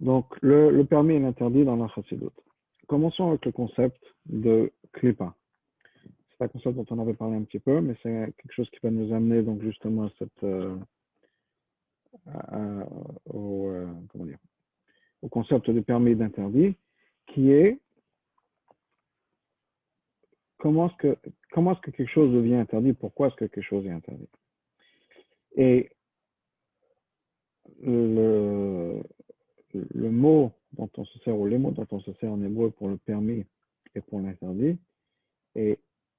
Donc, le permis et l'interdit dans la Chassidut. Commençons avec le concept de Klippa. C'est un concept dont on avait parlé un petit peu, mais c'est quelque chose qui va nous amener donc justement à comment dire, au concept de permis et d'interdit, qui est comment est-ce que quelque chose devient interdit, pourquoi est-ce que quelque chose est interdit. Et le mot dont on se sert, ou les mots dont on se sert en hébreu pour le permis et pour l'interdit, est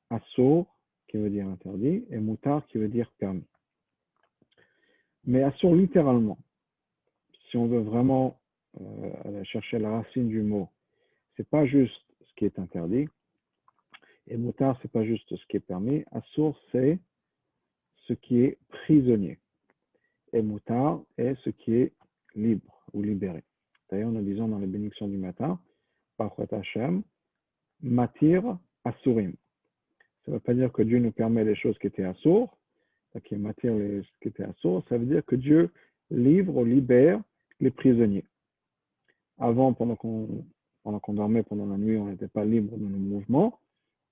assour, qui veut dire interdit, et mutar, qui veut dire permis. Mais assour, littéralement, si on veut vraiment aller chercher la racine du mot, c'est pas juste ce qui est interdit, et mutar, c'est pas juste ce qui est permis. Assour, c'est ce qui est prisonnier. Et mutar est ce qui est libre ou libéré. D'ailleurs, nous disons dans les bénédictions du matin, Baruch Hashem, matir asurim. Ça ne veut pas dire que Dieu nous permet les choses qui étaient assour, qui matir les qui étaient assour, ça veut dire que Dieu livre ou libère les prisonniers. Avant, pendant qu'on dormait pendant la nuit, on n'était pas libre de nos mouvements.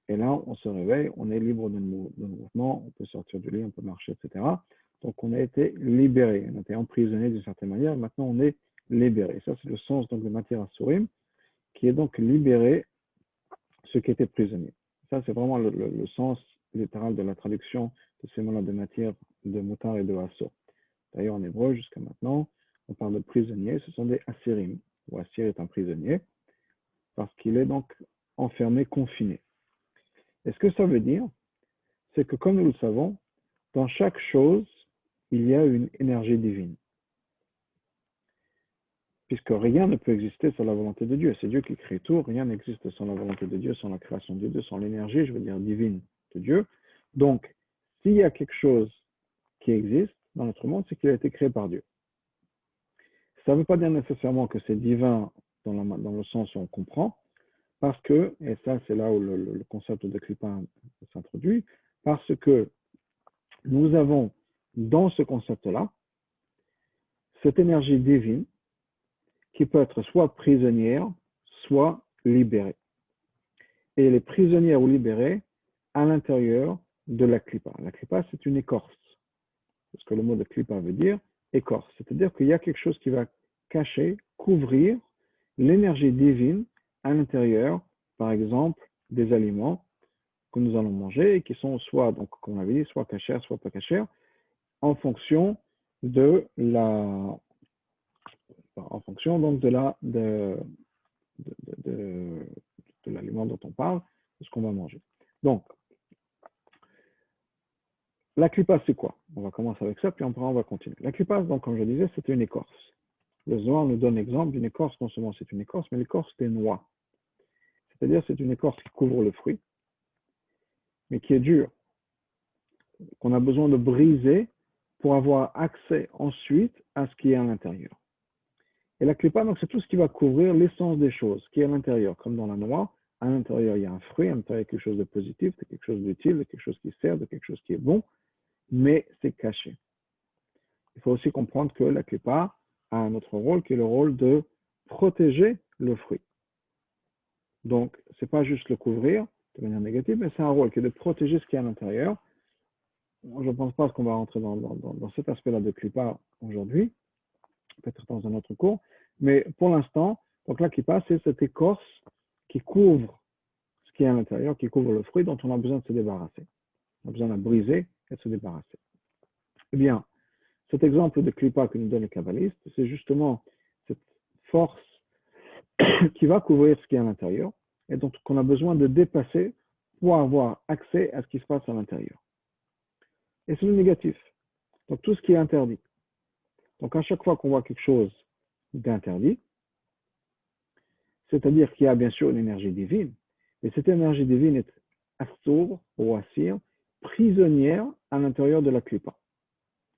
Et là, on se réveille, on est libre de nos mouvements, on peut sortir du lit, on peut marcher, etc. Donc, on a été libéré. On a été emprisonné d'une certaine manière. Maintenant, on est libéré. Ça, c'est le sens donc, de matière asurim, qui est donc libéré ceux qui étaient prisonniers. Ça, c'est vraiment le sens littéral de la traduction de ces mots-là de matière de mutar et de assur. D'ailleurs, en hébreu, jusqu'à maintenant, on parle de prisonniers. Ce sont des assirim, ou assir est un prisonnier, parce qu'il est donc enfermé, confiné. Et ce que ça veut dire, c'est que comme nous le savons, dans chaque chose, il y a une énergie divine. Puisque rien ne peut exister sans la volonté de Dieu. C'est Dieu qui crée tout, rien n'existe sans la volonté de Dieu, sans la création de Dieu, sans l'énergie, je veux dire divine de Dieu. Donc, s'il y a quelque chose qui existe dans notre monde, c'est qu'il a été créé par Dieu. Ça ne veut pas dire nécessairement que c'est divin dans le sens où on comprend, parce que, et ça c'est là où le concept de Klippa s'introduit, parce que nous avons dans ce concept-là cette énergie divine qui peut être soit prisonnière, soit libérée. Et elle est prisonnière ou libérée à l'intérieur de la Klippa. La Klippa, c'est une écorce. Ce que le mot de Klippa veut dire, écorce. C'est-à-dire qu'il y a quelque chose qui va cacher, couvrir l'énergie divine à l'intérieur, par exemple, des aliments que nous allons manger et qui sont soit, donc, comme on avait dit, soit cachers, soit pas cachers, en fonction de l'aliment dont on parle, de ce qu'on va manger. Donc, la klippa, c'est quoi? On va commencer avec ça, puis après on va continuer. La klippa, donc, comme je disais, c'était une écorce. Le Zohar nous donne l'exemple d'une écorce, non seulement c'est une écorce, mais l'écorce des noix. C'est-à-dire c'est une écorce qui couvre le fruit, mais qui est dure, qu'on a besoin de briser pour avoir accès ensuite à ce qui est à l'intérieur. Et la klippa, donc, c'est tout ce qui va couvrir l'essence des choses, qui est à l'intérieur, comme dans la noix. À l'intérieur, il y a un fruit, à l'intérieur, il y a quelque chose de positif, de quelque chose d'utile, de quelque chose qui sert, de quelque chose qui est bon, mais c'est caché. Il faut aussi comprendre que la klippa a un autre rôle, qui est le rôle de protéger le fruit. Donc, ce n'est pas juste le couvrir de manière négative, mais c'est un rôle qui est de protéger ce qui est à l'intérieur. Je ne pense pas qu'on va rentrer dans cet aspect-là de klippa aujourd'hui, peut-être dans un autre cours, mais pour l'instant, donc la klippa, c'est cette écorce qui couvre ce qui est à l'intérieur, qui couvre le fruit dont on a besoin de se débarrasser. On a besoin de la briser et de se débarrasser. Eh bien, cet exemple de klippa que nous donne les kabbalistes, c'est justement cette force qui va couvrir ce qui est à l'intérieur et donc qu'on a besoin de dépasser pour avoir accès à ce qui se passe à l'intérieur. Et c'est le négatif. Donc tout ce qui est interdit. Donc à chaque fois qu'on voit quelque chose d'interdit, c'est-à-dire qu'il y a bien sûr une énergie divine, mais cette énergie divine est assour ou assir, prisonnière à l'intérieur de la klippa.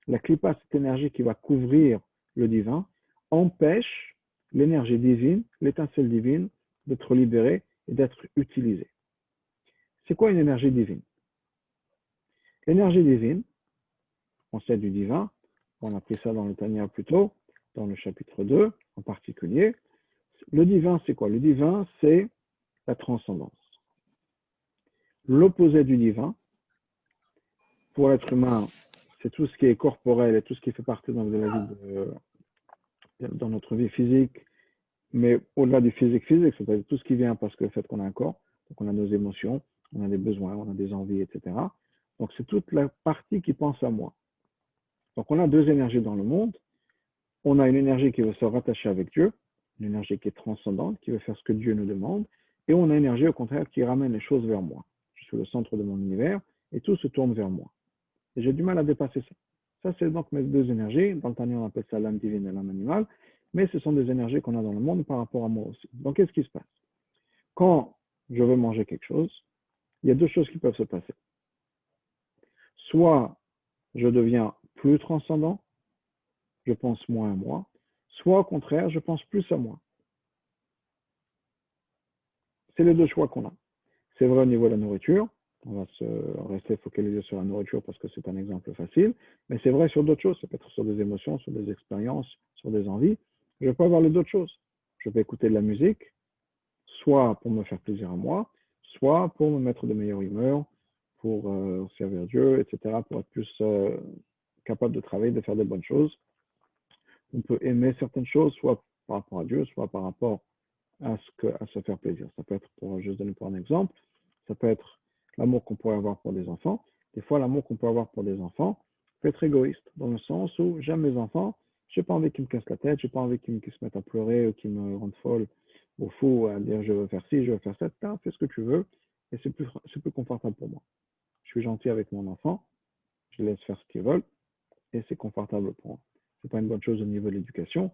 La klippa, cette énergie qui va couvrir le divin, empêche l'énergie divine, l'étincelle divine, d'être libérée et d'être utilisée. C'est quoi une énergie divine? L'énergie divine, on sait du divin, on a pris ça dans le Tanya plus tôt, dans le chapitre 2 en particulier. Le divin, c'est quoi? Le divin, c'est la transcendance. L'opposé du divin, pour l'être humain, c'est tout ce qui est corporel et tout ce qui fait partie dans notre vie physique, mais au-delà du physique, c'est-à-dire tout ce qui vient parce que le fait qu'on a un corps, donc on a nos émotions, on a des besoins, on a des envies, etc. Donc c'est toute la partie qui pense à moi. Donc on a deux énergies dans le monde. On a une énergie qui veut se rattacher avec Dieu, une énergie qui est transcendante, qui veut faire ce que Dieu nous demande, et on a une énergie au contraire qui ramène les choses vers moi. Je suis le centre de mon univers et tout se tourne vers moi. Et j'ai du mal à dépasser ça. Ça, c'est donc mes deux énergies. Dans le Tanya, on appelle ça l'âme divine et l'âme animale, mais ce sont des énergies qu'on a dans le monde par rapport à moi aussi. Donc, qu'est-ce qui se passe? Quand je veux manger quelque chose, il y a deux choses qui peuvent se passer. Soit je deviens plus transcendant, je pense moins à moi, soit au contraire, je pense plus à moi. C'est les deux choix qu'on a. C'est vrai au niveau de la nourriture, on va se rester focalisé sur la nourriture parce que c'est un exemple facile, mais c'est vrai sur d'autres choses, ça peut être sur des émotions, sur des expériences, sur des envies. Je peux avoir les d'autres choses. Je peux écouter de la musique, soit pour me faire plaisir à moi, soit pour me mettre de meilleure humeur, pour servir Dieu, etc., pour être plus capable de travailler, de faire des bonnes choses. On peut aimer certaines choses, soit par rapport à Dieu, soit par rapport à se faire plaisir. Ça peut être, pour juste donner pour un exemple, ça peut être l'amour qu'on pourrait avoir pour des enfants. Des fois, l'amour qu'on peut avoir pour des enfants peut être égoïste, dans le sens où j'aime mes enfants, je n'ai pas envie qu'ils me cassent la tête, je n'ai pas envie qu'ils se mettent à pleurer ou qu'ils me rendent folle ou fou, à dire je veux faire ci, je veux faire ça, fais ce que tu veux, et c'est plus confortable pour moi. Je suis gentil avec mon enfant, je laisse faire ce qu'ils veulent, et c'est confortable pour moi. Ce n'est pas une bonne chose au niveau de l'éducation,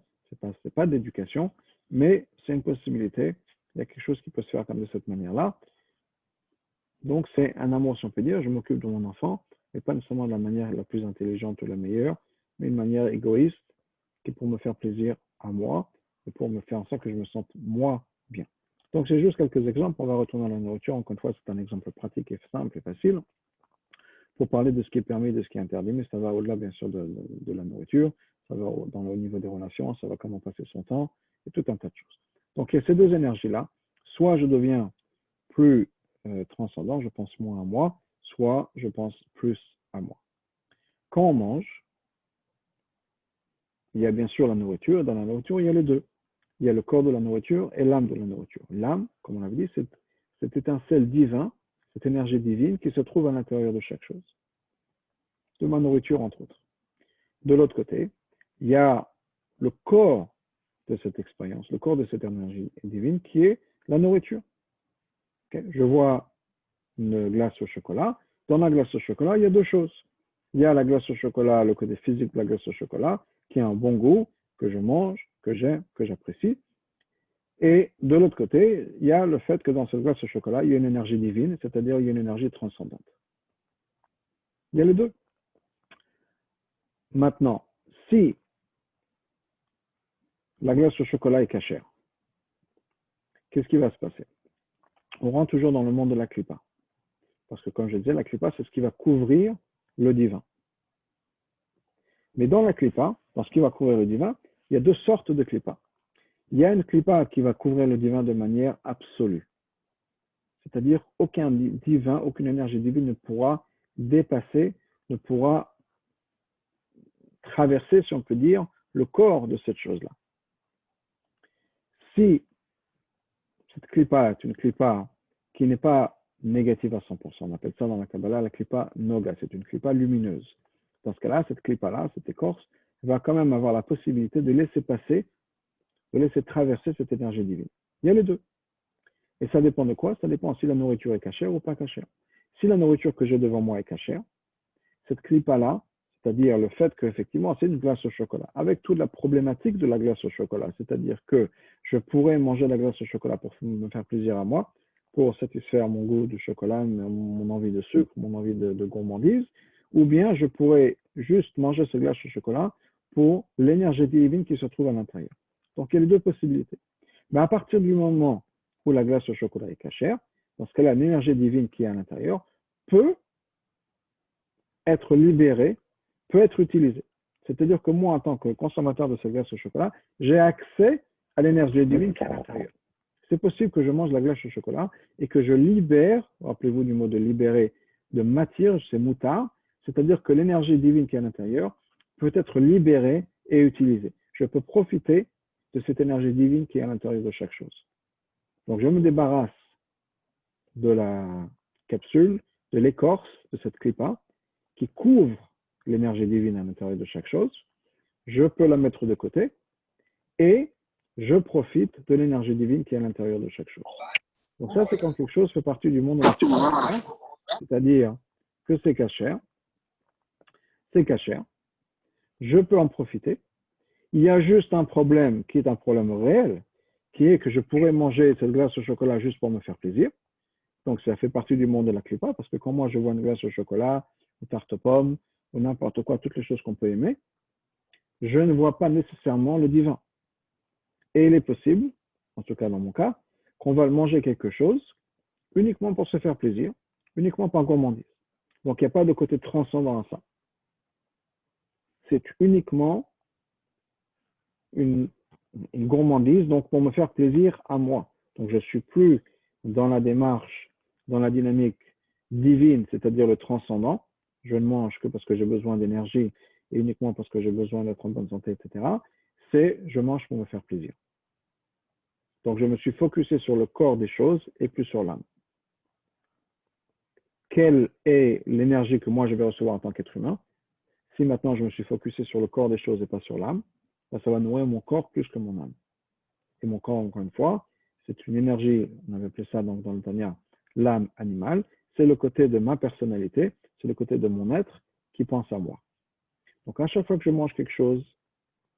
c'est pas d'éducation, mais c'est une possibilité. Il y a quelque chose qui peut se faire comme de cette manière-là. Donc, c'est un amour, si on peut dire. Je m'occupe de mon enfant, mais pas nécessairement de la manière la plus intelligente ou la meilleure, mais une manière égoïste qui est pour me faire plaisir à moi et pour me faire en sorte que je me sente moi bien. Donc, c'est juste quelques exemples. On va retourner à la nourriture. Encore une fois, c'est un exemple pratique et simple et facile pour parler de ce qui est permis et de ce qui est interdit, mais ça va au-delà, bien sûr, de la nourriture. Ça va au niveau des relations, ça va comment passer son temps et tout un tas de choses. Donc, il y a ces deux énergies-là. Soit je deviens plus transcendant, je pense moins à moi, soit je pense plus à moi. Quand on mange, il y a bien sûr la nourriture. Dans la nourriture, il y a les deux. Il y a le corps de la nourriture et l'âme de la nourriture. L'âme, comme on l'avait dit, c'est cette étincelle divine, cette énergie divine qui se trouve à l'intérieur de chaque chose. De ma nourriture, entre autres. De l'autre côté, il y a le corps de cette expérience, le corps de cette énergie divine qui est la nourriture. Okay? Je vois une glace au chocolat. Dans la glace au chocolat, il y a deux choses. Il y a la glace au chocolat, le côté physique de la glace au chocolat, qui a un bon goût, que je mange, que j'aime, que j'apprécie. Et de l'autre côté, il y a le fait que dans cette glace au chocolat, il y a une énergie divine, c'est-à-dire il y a une énergie transcendante. Il y a les deux. Maintenant, si la glace au chocolat est cachère, qu'est-ce qui va se passer? On rentre toujours dans le monde de la klipa. Parce que comme je disais, la klipa, c'est ce qui va couvrir le divin. Mais dans la klipa, dans ce qui va couvrir le divin, il y a deux sortes de klipa. Il y a une klipa qui va couvrir le divin de manière absolue. C'est-à-dire aucun divin, aucune énergie divine ne pourra dépasser, ne pourra traverser, si on peut dire, le corps de cette chose-là. Si cette klipa est une klipa qui n'est pas négative à 100%, on appelle ça dans la Kabbalah la klipa noga, c'est une klipa lumineuse. Dans ce cas-là, cette klipa-là, cette écorce, va quand même avoir la possibilité de laisser passer, de laisser traverser cette énergie divine. Il y a les deux. Et ça dépend de quoi? Ça dépend si la nourriture est cachère ou pas cachère. Si la nourriture que j'ai devant moi est cachère, cette klipa-là, c'est-à-dire le fait qu'effectivement c'est une glace au chocolat, avec toute la problématique de la glace au chocolat, c'est-à-dire que je pourrais manger la glace au chocolat pour me faire plaisir à moi, pour satisfaire mon goût du chocolat, mon envie de sucre, mon envie de gourmandise, ou bien je pourrais juste manger cette glace au chocolat pour l'énergie divine qui se trouve à l'intérieur. Donc il y a les deux possibilités. Mais à partir du moment où la glace au chocolat est cachère, dans ce cas-là, l'énergie divine qui est à l'intérieur peut être libérée, peut être utilisée. C'est-à-dire que moi, en tant que consommateur de cette glace au chocolat, j'ai accès à l'énergie divine qui est à l'intérieur. C'est possible que je mange la glace au chocolat et que je libère, rappelez-vous du mot de libérer, de matière, c'est moutarde, c'est-à-dire que l'énergie divine qui est à l'intérieur peut être libérée et utilisée. Je peux profiter de cette énergie divine qui est à l'intérieur de chaque chose. Donc, je me débarrasse de la capsule, de l'écorce de cette clipa qui couvre l'énergie divine à l'intérieur de chaque chose. Je peux la mettre de côté et je profite de l'énergie divine qui est à l'intérieur de chaque chose. Donc ça, c'est quand quelque chose fait partie du monde naturel, c'est-à-dire que c'est cachère, je peux en profiter. Il y a juste un problème qui est un problème réel, qui est que je pourrais manger cette glace au chocolat juste pour me faire plaisir. Donc ça fait partie du monde de la clipa, parce que quand moi je vois une glace au chocolat, une tarte aux pommes, ou n'importe quoi, toutes les choses qu'on peut aimer, je ne vois pas nécessairement le divin. Et il est possible, en tout cas dans mon cas, qu'on va manger quelque chose uniquement pour se faire plaisir, uniquement par gourmandise. Donc il n'y a pas de côté transcendant à ça. C'est uniquement une gourmandise, donc pour me faire plaisir à moi. Donc je ne suis plus dans la démarche, dans la dynamique divine, c'est-à-dire le transcendant. Je ne mange que parce que j'ai besoin d'énergie et uniquement parce que j'ai besoin d'être en bonne santé, etc. C'est je mange pour me faire plaisir. Donc je me suis focusé sur le corps des choses et plus sur l'âme. Quelle est l'énergie que moi je vais recevoir en tant qu'être humain? Si maintenant je me suis focusé sur le corps des choses et pas sur l'âme, ça va nourrir mon corps plus que mon âme. Et mon corps, encore une fois, c'est une énergie, on avait appelé ça donc dans le Tanya, l'âme animale, c'est le côté de ma personnalité, c'est le côté de mon être qui pense à moi. Donc à chaque fois que je mange quelque chose,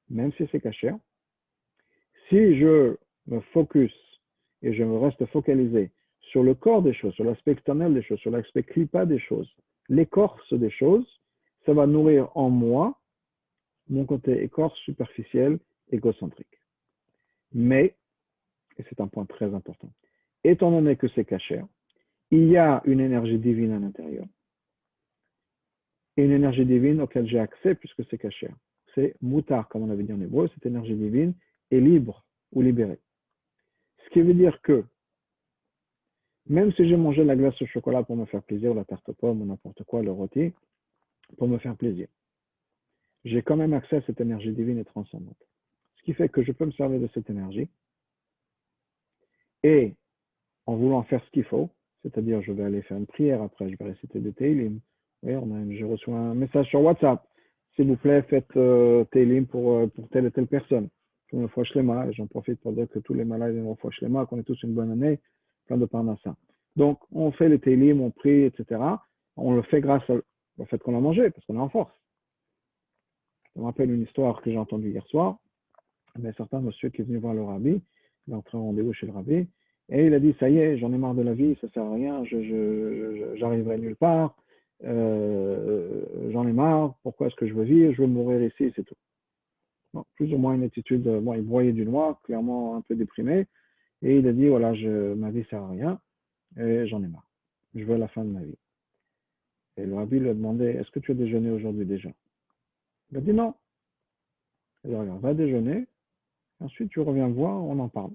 même si c'est caché, si je me focus et je me reste focalisé sur le corps des choses, sur l'aspect externel des choses, sur l'aspect clipa des choses, l'écorce des choses, ça va nourrir en moi mon côté écorce superficiel, égocentrique. Mais, et c'est un point très important, étant donné que c'est caché, il y a une énergie divine à l'intérieur. Et une énergie divine auquel j'ai accès puisque c'est caché. C'est moutar, comme on avait dit en hébreu, cette énergie divine est libre ou libérée. Ce qui veut dire que, même si j'ai mangé la glace au chocolat pour me faire plaisir, la tarte aux pommes ou n'importe quoi, le rôti, pour me faire plaisir, j'ai quand même accès à cette énergie divine et transcendante. Ce qui fait que je peux me servir de cette énergie et en voulant faire ce qu'il faut, c'est-à-dire je vais aller faire une prière après, je vais réciter des Teilim. Oui, j'ai reçu un message sur WhatsApp. S'il vous plaît, faites Teilim pour telle et telle personne. Pour une fois Shlema, et j'en profite pour dire que tous les malades ont une fois Shlema, qu'on ait tous une bonne année, plein de parnassa. Donc, on fait les Teilim, on prie, etc. On le fait grâce au fait qu'on a mangé, parce qu'on est en force. Ça me rappelle une histoire que j'ai entendue hier soir. Il y a un certain monsieur qui est venu voir le rabbi, il est entré en rendez-vous chez le rabbi, et il a dit, ça y est, j'en ai marre de la vie, ça sert à rien, j'arriverai nulle part, j'en ai marre, pourquoi est-ce que je veux vivre, je veux mourir ici, c'est tout. Bon, plus ou moins une attitude, bon, il broyait du noir, clairement un peu déprimé, et il a dit, voilà, ma vie sert à rien, et j'en ai marre, je veux la fin de ma vie. Et le rabbi lui a demandé, est-ce que tu as déjeuné aujourd'hui déjà? Il a dit non. Il a dit, regarde, va déjeuner, ensuite tu reviens voir, on en parle.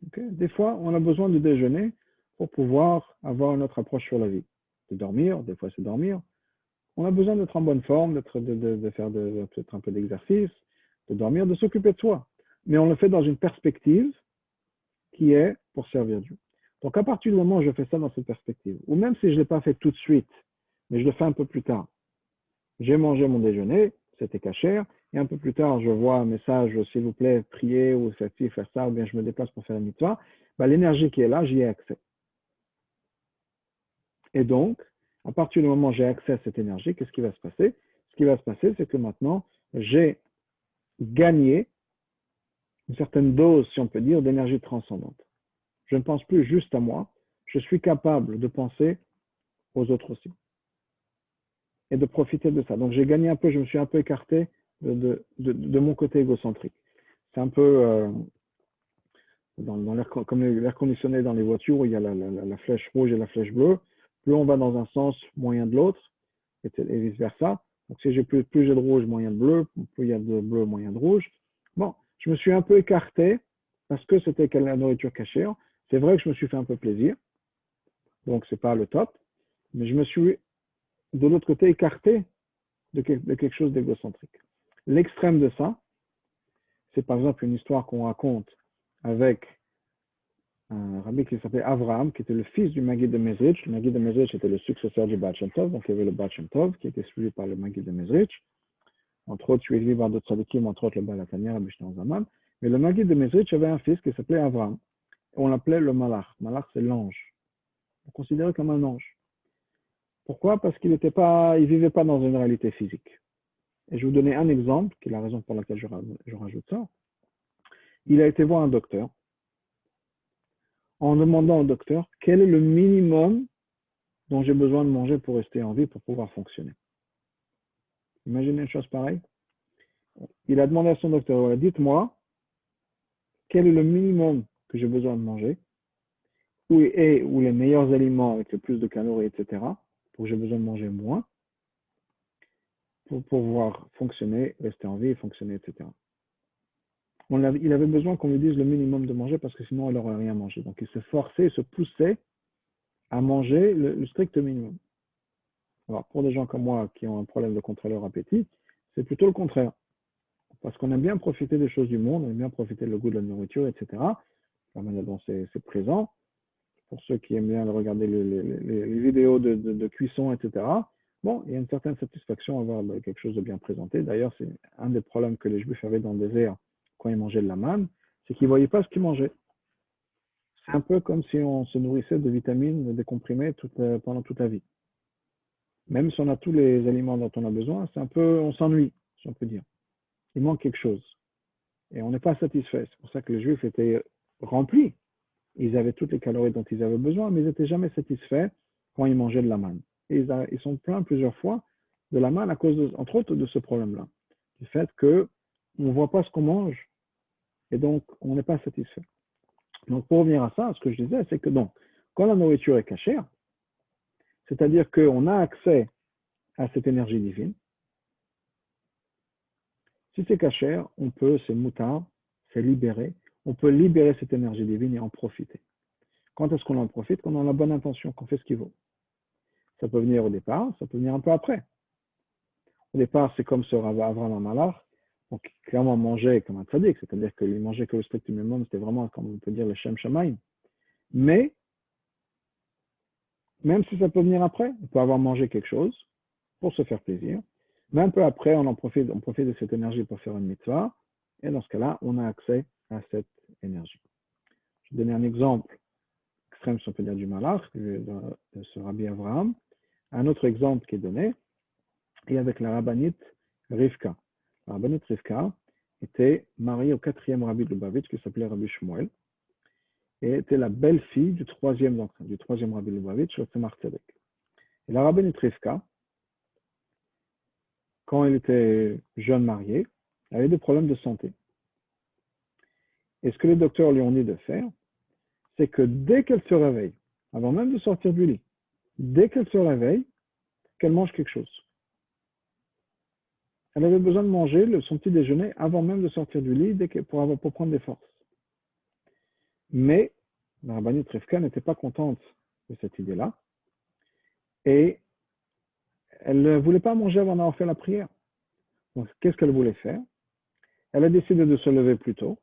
Okay. Des fois, on a besoin de déjeuner pour pouvoir avoir une autre approche sur la vie. De dormir, des fois c'est dormir. On a besoin d'être en bonne forme, de faire peut-être un peu d'exercice, de dormir, de s'occuper de soi. Mais on le fait dans une perspective qui est pour servir Dieu. Donc à partir du moment où je fais ça dans cette perspective, ou même si je ne l'ai pas fait tout de suite, mais je le fais un peu plus tard, j'ai mangé mon déjeuner, c'était cachère, et un peu plus tard, je vois un message, s'il vous plaît, priez, ou faire ci, faire ça, ou bien je me déplace pour faire une mitzvah, l'énergie qui est là, j'y ai accès. Et donc, à partir du moment où j'ai accès à cette énergie, qu'est-ce qui va se passer? Ce qui va se passer, c'est que maintenant, j'ai gagné une certaine dose, si on peut dire, d'énergie transcendante. Je ne pense plus juste à moi, je suis capable de penser aux autres aussi. Et de profiter de ça. Donc j'ai gagné un peu, je me suis un peu écarté de mon côté égocentrique. C'est un peu dans l'air, comme l'air conditionné dans les voitures, où il y a la flèche rouge et la flèche bleue. Plus on va dans un sens, moyen de l'autre, et vice-versa. Donc, si j'ai plus j'ai de rouge, moins il y a de bleu, plus il y a de bleu, moins il y a de rouge. Bon, je me suis un peu écarté parce que c'était la nourriture cachée. C'est vrai que je me suis fait un peu plaisir, donc c'est pas le top, mais je me suis de l'autre côté écarté de quelque chose d'égocentrique. L'extrême de ça, c'est par exemple une histoire qu'on raconte avec un rabbi qui s'appelait Avraham, qui était le fils du Maggid de Mezrich. Le Maggid de Mezrich était le successeur du Baal Shem Tov, donc il y avait le Baal Shem Tov qui était suivi par le Maggid de Mezrich, entre autres suivi par d'autres tzadikim, entre autres le Baal Hatanya, Rabbi Shneur Zaman. Mais le Maggid de Mezrich avait un fils qui s'appelait Avraham. On l'appelait le Malach. Malach, c'est l'ange. On le considérait comme un ange. Pourquoi? Parce qu'il il vivait pas dans une réalité physique. Et je vais vous donner un exemple, qui est la raison pour laquelle je rajoute ça. Il a été voir un docteur en demandant au docteur quel est le minimum dont j'ai besoin de manger pour rester en vie, pour pouvoir fonctionner. Imaginez une chose pareille. Il a demandé à son docteur, dites-moi, quel est le minimum que j'ai besoin de manger, où les meilleurs aliments avec le plus de calories, etc., pour que j'ai besoin de manger moins, pour pouvoir fonctionner, rester en vie, fonctionner, etc. Il avait besoin qu'on lui dise le minimum de manger parce que sinon il n'aurait rien mangé. Donc il se forçait, il se poussait à manger le strict minimum. Alors pour des gens comme moi qui ont un problème de contrôler leur appétit, c'est plutôt le contraire. Parce qu'on aime bien profiter des choses du monde, on aime bien profiter du goût de la nourriture, etc. La manière dont c'est présent. Pour ceux qui aiment bien regarder les vidéos de cuisson, etc. Bon, il y a une certaine satisfaction à avoir quelque chose de bien présenté. D'ailleurs, c'est un des problèmes que les Juifs avaient dans le désert quand ils mangeaient de la manne, c'est qu'ils ne voyaient pas ce qu'ils mangeaient. C'est un peu comme si on se nourrissait de vitamines, de comprimés pendant toute la vie. Même si on a tous les aliments dont on a besoin, c'est un peu, on s'ennuie, si on peut dire. Il manque quelque chose. Et on n'est pas satisfait. C'est pour ça que les Juifs étaient remplis. Ils avaient toutes les calories dont ils avaient besoin, mais ils n'étaient jamais satisfaits quand ils mangeaient de la manne. Et ils sont plaints plusieurs fois de la manne à cause, entre autres, de ce problème-là. Du fait qu'on ne voit pas ce qu'on mange et donc on n'est pas satisfait. Donc pour revenir à ça, ce que je disais, c'est que donc, quand la nourriture est cachère, c'est-à-dire qu'on a accès à cette énergie divine, si c'est cachère, on peut, c'est moutard, c'est libéré, on peut libérer cette énergie divine et en profiter. Quand est-ce qu'on en profite? Quand on a la bonne intention, qu'on fait ce qu'il vaut. Ça peut venir au départ, ça peut venir un peu après. Au départ, c'est comme ce Avraham Malach, donc clairement mangeait comme un tzaddik, c'est-à-dire qu'il mangeait que le strict minimum, c'était vraiment, comme on peut dire, le Shem Shamaim. Mais, même si ça peut venir après, on peut avoir mangé quelque chose pour se faire plaisir, mais un peu après, on profite de cette énergie pour faire une mitzvah, et dans ce cas-là, on a accès à cette énergie. Je vais donner un exemple extrême, si on peut dire, du Malach, de ce Rabbi Avraham. Un autre exemple qui est donné, et avec la rabbinite Rivka. La rabbinite Rivka était mariée au quatrième rabbi de Lubavitch qui s'appelait Rabbi Shmuel et était la belle-fille du troisième rabbi de Lubavitch, le Tzemach Tzedek. Et la rabbinite Rivka, quand elle était jeune mariée, elle avait des problèmes de santé. Et ce que les docteurs lui ont dit de faire, c'est que dès qu'elle se réveille, avant même de sortir du lit, dès qu'elle se réveille, qu'elle mange quelque chose. Elle avait besoin de manger son petit déjeuner avant même de sortir du lit pour prendre des forces. Mais la rabbinite Rivka n'était pas contente de cette idée-là et elle ne voulait pas manger avant d'avoir fait la prière. Donc, qu'est-ce qu'elle voulait faire? Elle a décidé de se lever plus tôt,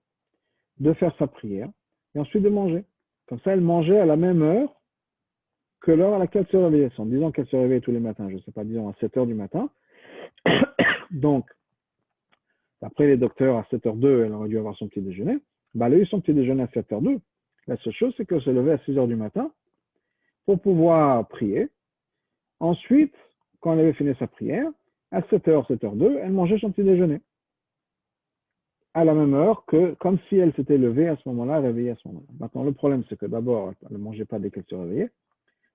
de faire sa prière et ensuite de manger. Comme ça, elle mangeait à la même heure que l'heure à laquelle elle se réveillait. En disant qu'elle se réveillait tous les matins, je ne sais pas, disons à 7 heures du matin. Donc, après les docteurs, à 7h02, elle aurait dû avoir son petit déjeuner. Ben, elle a eu son petit déjeuner à 7h02. La seule chose, c'est qu'elle se levait à 6h du matin pour pouvoir prier. Ensuite, quand elle avait fini sa prière, à 7h, 7h02, elle mangeait son petit déjeuner. À la même heure que, comme si elle s'était levée à ce moment-là, réveillée à ce moment-là. Maintenant, le problème, c'est que d'abord, elle ne mangeait pas dès qu'elle se réveillait,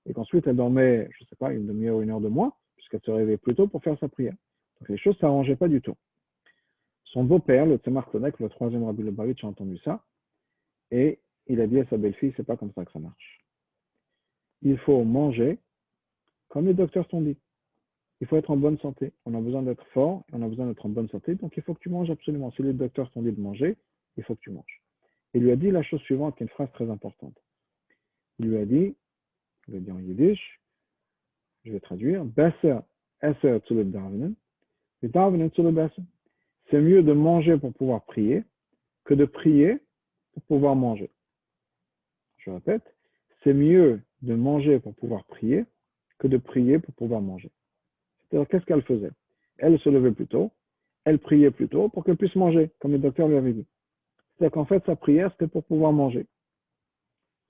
et qu'ensuite, elle dormait, je ne sais pas, une demi-heure, une heure de moins, puisqu'elle se réveillait plus tôt pour faire sa prière. Donc, les choses ne s'arrangeaient pas du tout. Son beau-père, le Tzemach Tzedek, le troisième rabbi de Lubavitch, a entendu ça, et il a dit à sa belle-fille, c'est pas comme ça que ça marche. Il faut manger comme les docteurs t'ont dit. il faut être en bonne santé. On a besoin d'être fort, on a besoin d'être en bonne santé, donc il faut que tu manges absolument. Si les docteurs t'ont dit de manger, il faut que tu manges. Il lui a dit la chose suivante, qui est une phrase très importante. Il lui a dit, je vais dire en yiddish, je vais traduire, Besser esser zu ledarvenen, ledarvenen zu lebesser. C'est mieux de manger pour pouvoir prier que de prier pour pouvoir manger. Je répète, c'est mieux de manger pour pouvoir prier que de prier pour pouvoir manger. C'est-à-dire, qu'est-ce qu'elle faisait? Elle se levait plus tôt, elle priait plus tôt pour qu'elle puisse manger, comme le docteur lui avait dit. C'est-à-dire qu'en fait, sa prière, c'était pour pouvoir manger.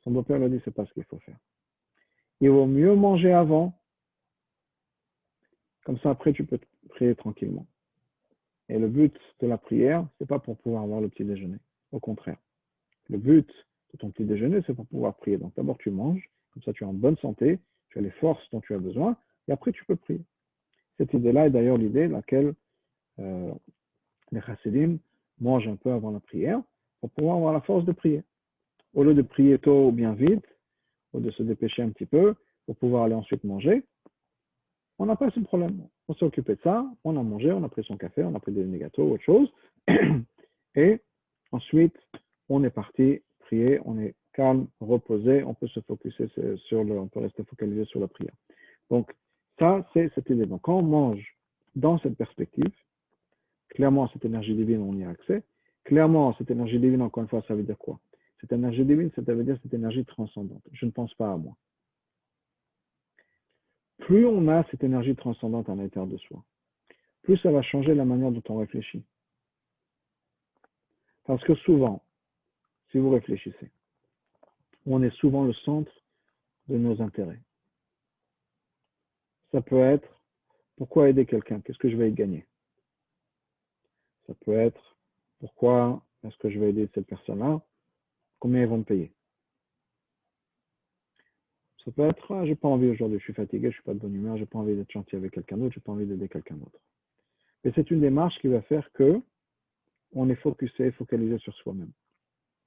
Son beau-père lui a dit, c'est pas ce qu'il faut faire. Il vaut mieux manger avant, comme ça après tu peux prier tranquillement. Et le but de la prière, c'est pas pour pouvoir avoir le petit déjeuner. Au contraire. Le but de ton petit déjeuner, c'est pour pouvoir prier. Donc d'abord tu manges, comme ça tu es en bonne santé, tu as les forces dont tu as besoin, et après tu peux prier. Cette idée-là est d'ailleurs l'idée laquelle les chassidim mangent un peu avant la prière pour pouvoir avoir la force de prier. Au lieu de prier tôt ou bien vite, ou de se dépêcher un petit peu pour pouvoir aller ensuite manger, on n'a pas ce problème. On s'est occupé de ça, on a mangé, on a pris son café, on a pris des gâteaux ou autre chose, et ensuite on est parti prier, on est calme, reposé, on peut se focuser on peut rester focalisé sur la prière. Donc ça, c'est cette idée. Donc quand on mange dans cette perspective, clairement cette énergie divine, on y a accès. Clairement, cette énergie divine, encore une fois, ça veut dire quoi? Cette énergie divine, ça veut dire cette énergie transcendante. Je ne pense pas à moi. Plus on a cette énergie transcendante à l'intérieur de soi, plus ça va changer la manière dont on réfléchit. Parce que souvent, si vous réfléchissez, on est souvent le centre de nos intérêts. Ça peut être, pourquoi aider quelqu'un? Qu'est-ce que je vais y gagner? Ça peut être, pourquoi est-ce que je vais aider cette personne-là? Combien ils vont me payer? Ça peut être, j'ai pas envie aujourd'hui, je suis fatigué, je suis pas de bonne humeur, j'ai pas envie d'être gentil avec quelqu'un d'autre, j'ai pas envie d'aider quelqu'un d'autre. Et c'est une démarche qui va faire que on est focalisé sur soi-même.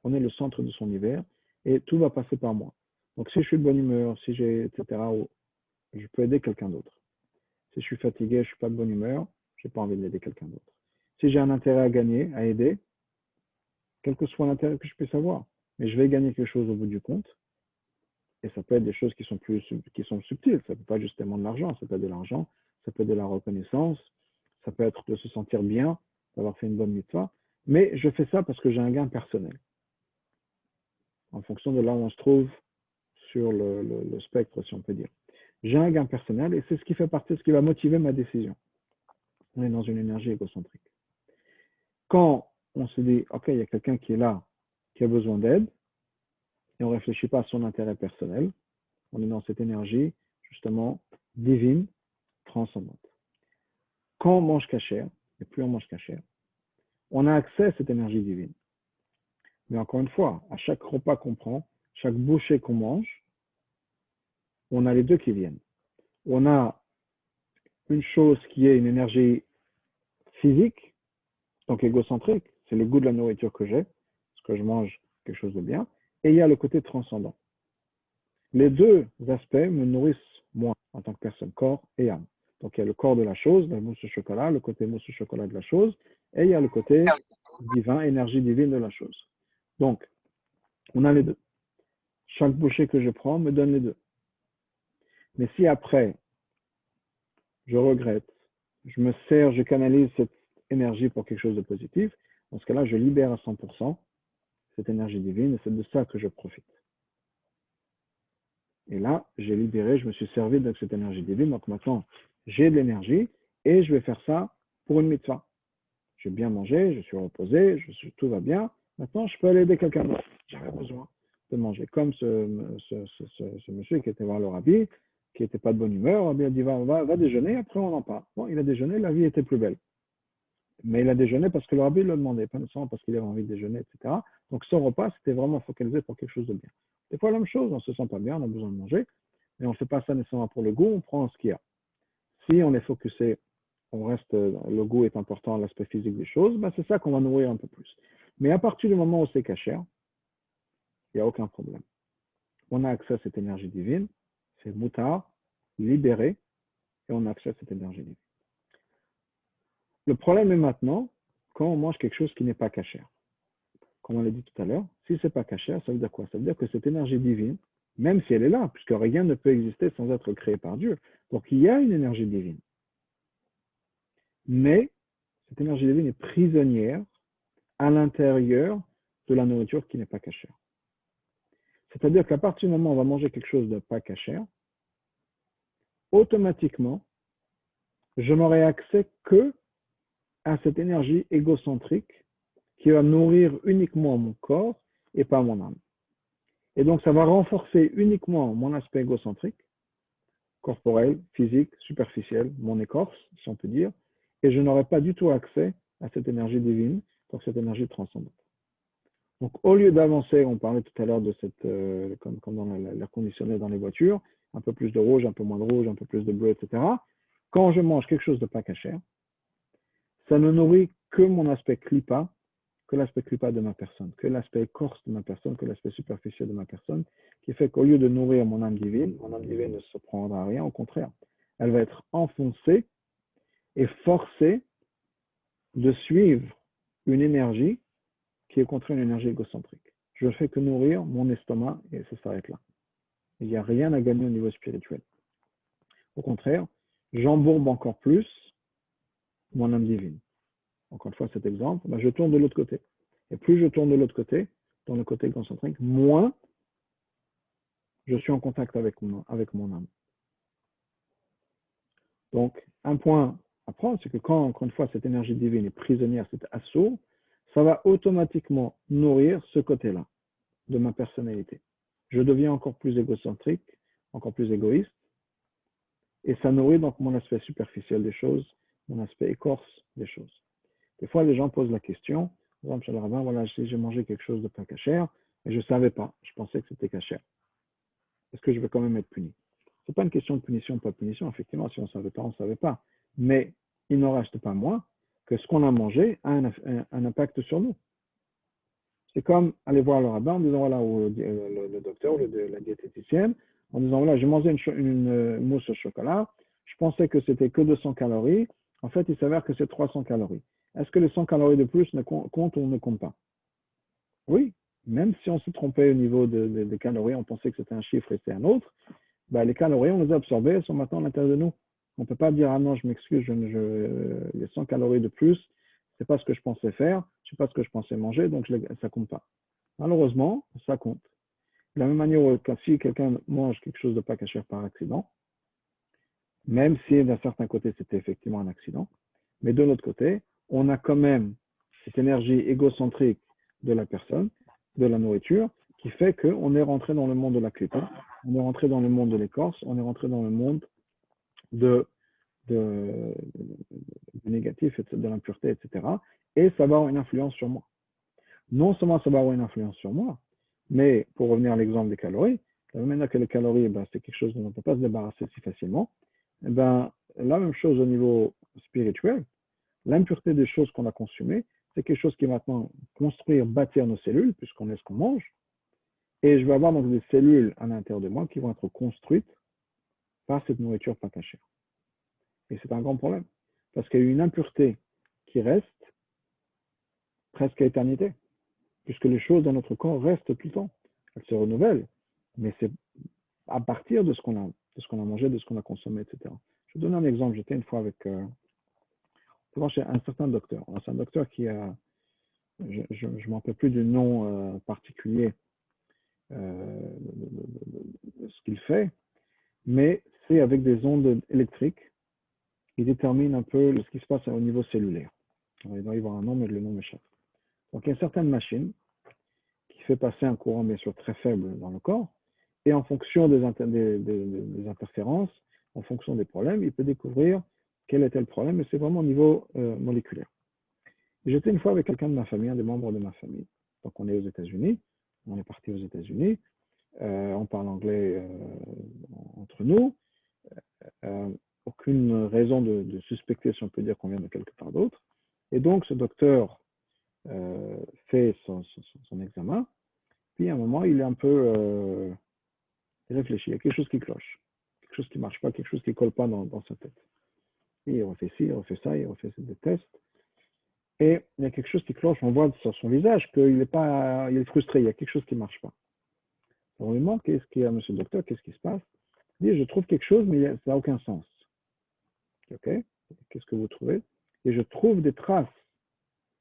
On est le centre de son univers et tout va passer par moi. Donc si je suis de bonne humeur, si j'ai, etc., je peux aider quelqu'un d'autre. Si je suis fatigué, je suis pas de bonne humeur, j'ai pas envie d'aider quelqu'un d'autre. Si j'ai un intérêt à gagner, à aider, quel que soit l'intérêt que je puisse avoir, mais je vais gagner quelque chose au bout du compte. Et ça peut être des choses qui sont subtiles. Ça peut pas justement de l'argent, ça peut être de l'argent, ça peut être de la reconnaissance, ça peut être de se sentir bien, d'avoir fait une bonne mitzvah. Mais je fais ça parce que j'ai un gain personnel. En fonction de là où on se trouve sur le spectre, si on peut dire. J'ai un gain personnel et c'est ce qui fait partie de ce qui va motiver ma décision. On est dans une énergie égocentrique. Quand on se dit, OK, il y a quelqu'un qui est là, qui a besoin d'aide, et on ne réfléchit pas à son intérêt personnel, on est dans cette énergie, justement, divine, transcendante. Quand on mange cachère, et plus on mange cachère, on a accès à cette énergie divine. Mais encore une fois, à chaque repas qu'on prend, chaque bouchée qu'on mange, on a les deux qui viennent. On a une chose qui est une énergie physique, donc égocentrique, c'est le goût de la nourriture que j'ai, parce que je mange quelque chose de bien, et il y a le côté transcendant. Les deux aspects me nourrissent moi en tant que personne, corps et âme. Donc il y a le corps de la chose, la mousse au chocolat, le côté mousse au chocolat de la chose, et il y a le côté divin, énergie divine de la chose. Donc, on a les deux. Chaque bouchée que je prends me donne les deux. Mais si après, je regrette, je me sers, je canalise cette énergie pour quelque chose de positif, dans ce cas-là, je libère à 100% cette énergie divine et c'est de ça que je profite. Et là, j'ai libéré, je me suis servi de cette énergie divine. Donc maintenant, j'ai de l'énergie et je vais faire ça pour une mitzvah. J'ai bien mangé, je suis reposé, tout va bien. Maintenant, je peux aller aider quelqu'un d'autre. J'avais besoin de manger. Comme ce monsieur qui était voir le rabbi, qui n'était pas de bonne humeur, le rabbi a dit va déjeuner, après on en parle. Bon, il a déjeuné, la vie était plus belle. Mais il a déjeuné parce que le rabbi le demandait, pas nécessairement parce qu'il avait envie de déjeuner, etc. Donc son repas, c'était vraiment focalisé pour quelque chose de bien. Des fois, la même chose, on ne se sent pas bien, on a besoin de manger, mais on ne fait pas ça nécessairement pour le goût, on prend ce qu'il y a. Si on est focusé, on reste, le goût est important, l'aspect physique des choses, ben c'est ça qu'on va nourrir un peu plus. Mais à partir du moment où c'est cachère, il n'y a aucun problème. On a accès à cette énergie divine, c'est moutard, libéré, et on a accès à cette énergie divine. Le problème est maintenant, quand on mange quelque chose qui n'est pas cachère. Comme on l'a dit tout à l'heure, si ce n'est pas cachère, ça veut dire quoi? Ça veut dire que cette énergie divine, même si elle est là, puisque rien ne peut exister sans être créé par Dieu, donc il y a une énergie divine. Mais cette énergie divine est prisonnière à l'intérieur de la nourriture qui n'est pas cachère. C'est-à-dire qu'à partir du moment où on va manger quelque chose de pas cachère, automatiquement, je n'aurai accès que à cette énergie égocentrique qui va nourrir uniquement mon corps et pas mon âme. Et donc, ça va renforcer uniquement mon aspect égocentrique, corporel, physique, superficiel, mon écorce, si on peut dire, et je n'aurai pas du tout accès à cette énergie divine, donc cette énergie transcendante. Donc, au lieu d'avancer, on parlait tout à l'heure de cette, comme dans l'air conditionné dans les voitures, un peu plus de rouge, un peu moins de rouge, un peu plus de bleu, etc. Quand je mange quelque chose de pas cachère, ça ne nourrit que mon aspect klipa, que l'aspect klipa de ma personne, que l'aspect écorce de ma personne, que l'aspect superficiel de ma personne, qui fait qu'au lieu de nourrir mon âme divine ne se prendra à rien, au contraire, elle va être enfoncée et forcée de suivre une énergie qui est contre une énergie égocentrique. Je ne fais que nourrir mon estomac et ça s'arrête là. Il n'y a rien à gagner au niveau spirituel. Au contraire, j'embourbe encore plus mon âme divine. Encore une fois, cet exemple, je tourne de l'autre côté. Et plus je tourne de l'autre côté, dans le côté égocentrique, moins je suis en contact avec mon âme. Donc, un point à prendre, c'est que quand, encore une fois, cette énergie divine est prisonnière, cet assaut, ça va automatiquement nourrir ce côté-là de ma personnalité. Je deviens encore plus égocentrique, encore plus égoïste, et ça nourrit donc mon aspect superficiel des choses, mon aspect écorce des choses. Des fois, les gens posent la question, par exemple, chez le rabbin, voilà, j'ai mangé quelque chose de pas cachère, et je ne savais pas, je pensais que c'était cachère. Est-ce que je vais quand même être puni? Ce n'est pas une question de punition ou pas de punition, effectivement, si on ne savait pas, on ne savait pas. Mais il n'en reste pas moins que ce qu'on a mangé a un impact sur nous. C'est comme aller voir le rabbin en disant, voilà, ou le docteur ou la diététicienne, en disant, voilà, j'ai mangé une mousse au chocolat, je pensais que c'était que 200 calories, en fait, il s'avère que c'est 300 calories. Est-ce que les 100 calories de plus comptent ou ne comptent pas? Oui, même si on s'est trompé au niveau des calories, on pensait que c'était un chiffre et c'est un autre, les calories, on les a absorbées, elles sont maintenant à l'intérieur de nous. On ne peut pas dire, ah non, je m'excuse, il y a 100 calories de plus, ce n'est pas ce que je pensais faire, ce n'est pas ce que je pensais manger, donc ça ne compte pas. Malheureusement, ça compte. De la même manière que si quelqu'un mange quelque chose de pas cachère par accident, même si d'un certain côté c'était effectivement un accident, mais de l'autre côté, on a quand même cette énergie égocentrique de la personne, de la nourriture, qui fait qu'on est rentré dans le monde de la clipa, on est rentré dans le monde de l'écorce, on est rentré dans le monde de négatif, de l'impureté, etc. Et ça va avoir une influence sur moi. Non seulement ça va avoir une influence sur moi, mais pour revenir à l'exemple des calories, de la même manière que les calories, c'est quelque chose dont on ne peut pas se débarrasser si facilement, la même chose au niveau spirituel, l'impureté des choses qu'on a consommées, c'est quelque chose qui va maintenant construire, bâtir nos cellules, puisqu'on est ce qu'on mange, et je vais avoir donc des cellules à l'intérieur de moi qui vont être construites par cette nourriture pas cachée. Et c'est un grand problème, parce qu'il y a une impureté qui reste presque à éternité, puisque les choses dans notre corps restent tout le temps. Elles se renouvellent, mais c'est à partir de ce qu'on a mangé, de ce qu'on a consommé, etc. Je vais donner un exemple. J'étais une fois avec chez un certain docteur. C'est un docteur qui a, je ne me rappelle plus du nom particulier de ce qu'il fait, mais c'est avec des ondes électriques. Il détermine un peu ce qui se passe au niveau cellulaire. Alors, il doit y avoir un nom, mais le nom m'échappe. Donc, il y a certaines machines qui fait passer un courant, bien sûr, très faible dans le corps, et en fonction des interférences, en fonction des problèmes, il peut découvrir quel était le problème, et c'est vraiment au niveau moléculaire. J'étais une fois avec quelqu'un de ma famille, un des membres de ma famille. Donc, on est aux États-Unis, on est parti aux États-Unis, on parle anglais entre nous, aucune raison de suspecter, si on peut dire, qu'on vient de quelque part d'autre. Et donc, ce docteur fait son examen, puis à un moment, il est un peu réfléchi, il y a quelque chose qui cloche. Quelque chose qui ne marche pas, quelque chose qui ne colle pas dans sa tête. Et il refait ci, il refait ça, il refait des tests. Et il y a quelque chose qui cloche, on voit sur son visage qu'il il est frustré, il y a quelque chose qui ne marche pas. On lui demande, qu'est-ce qu'il y a, monsieur le docteur, qu'est-ce qui se passe? Il dit, je trouve quelque chose, mais ça n'a aucun sens. Ok, qu'est-ce que vous trouvez? Et je trouve des traces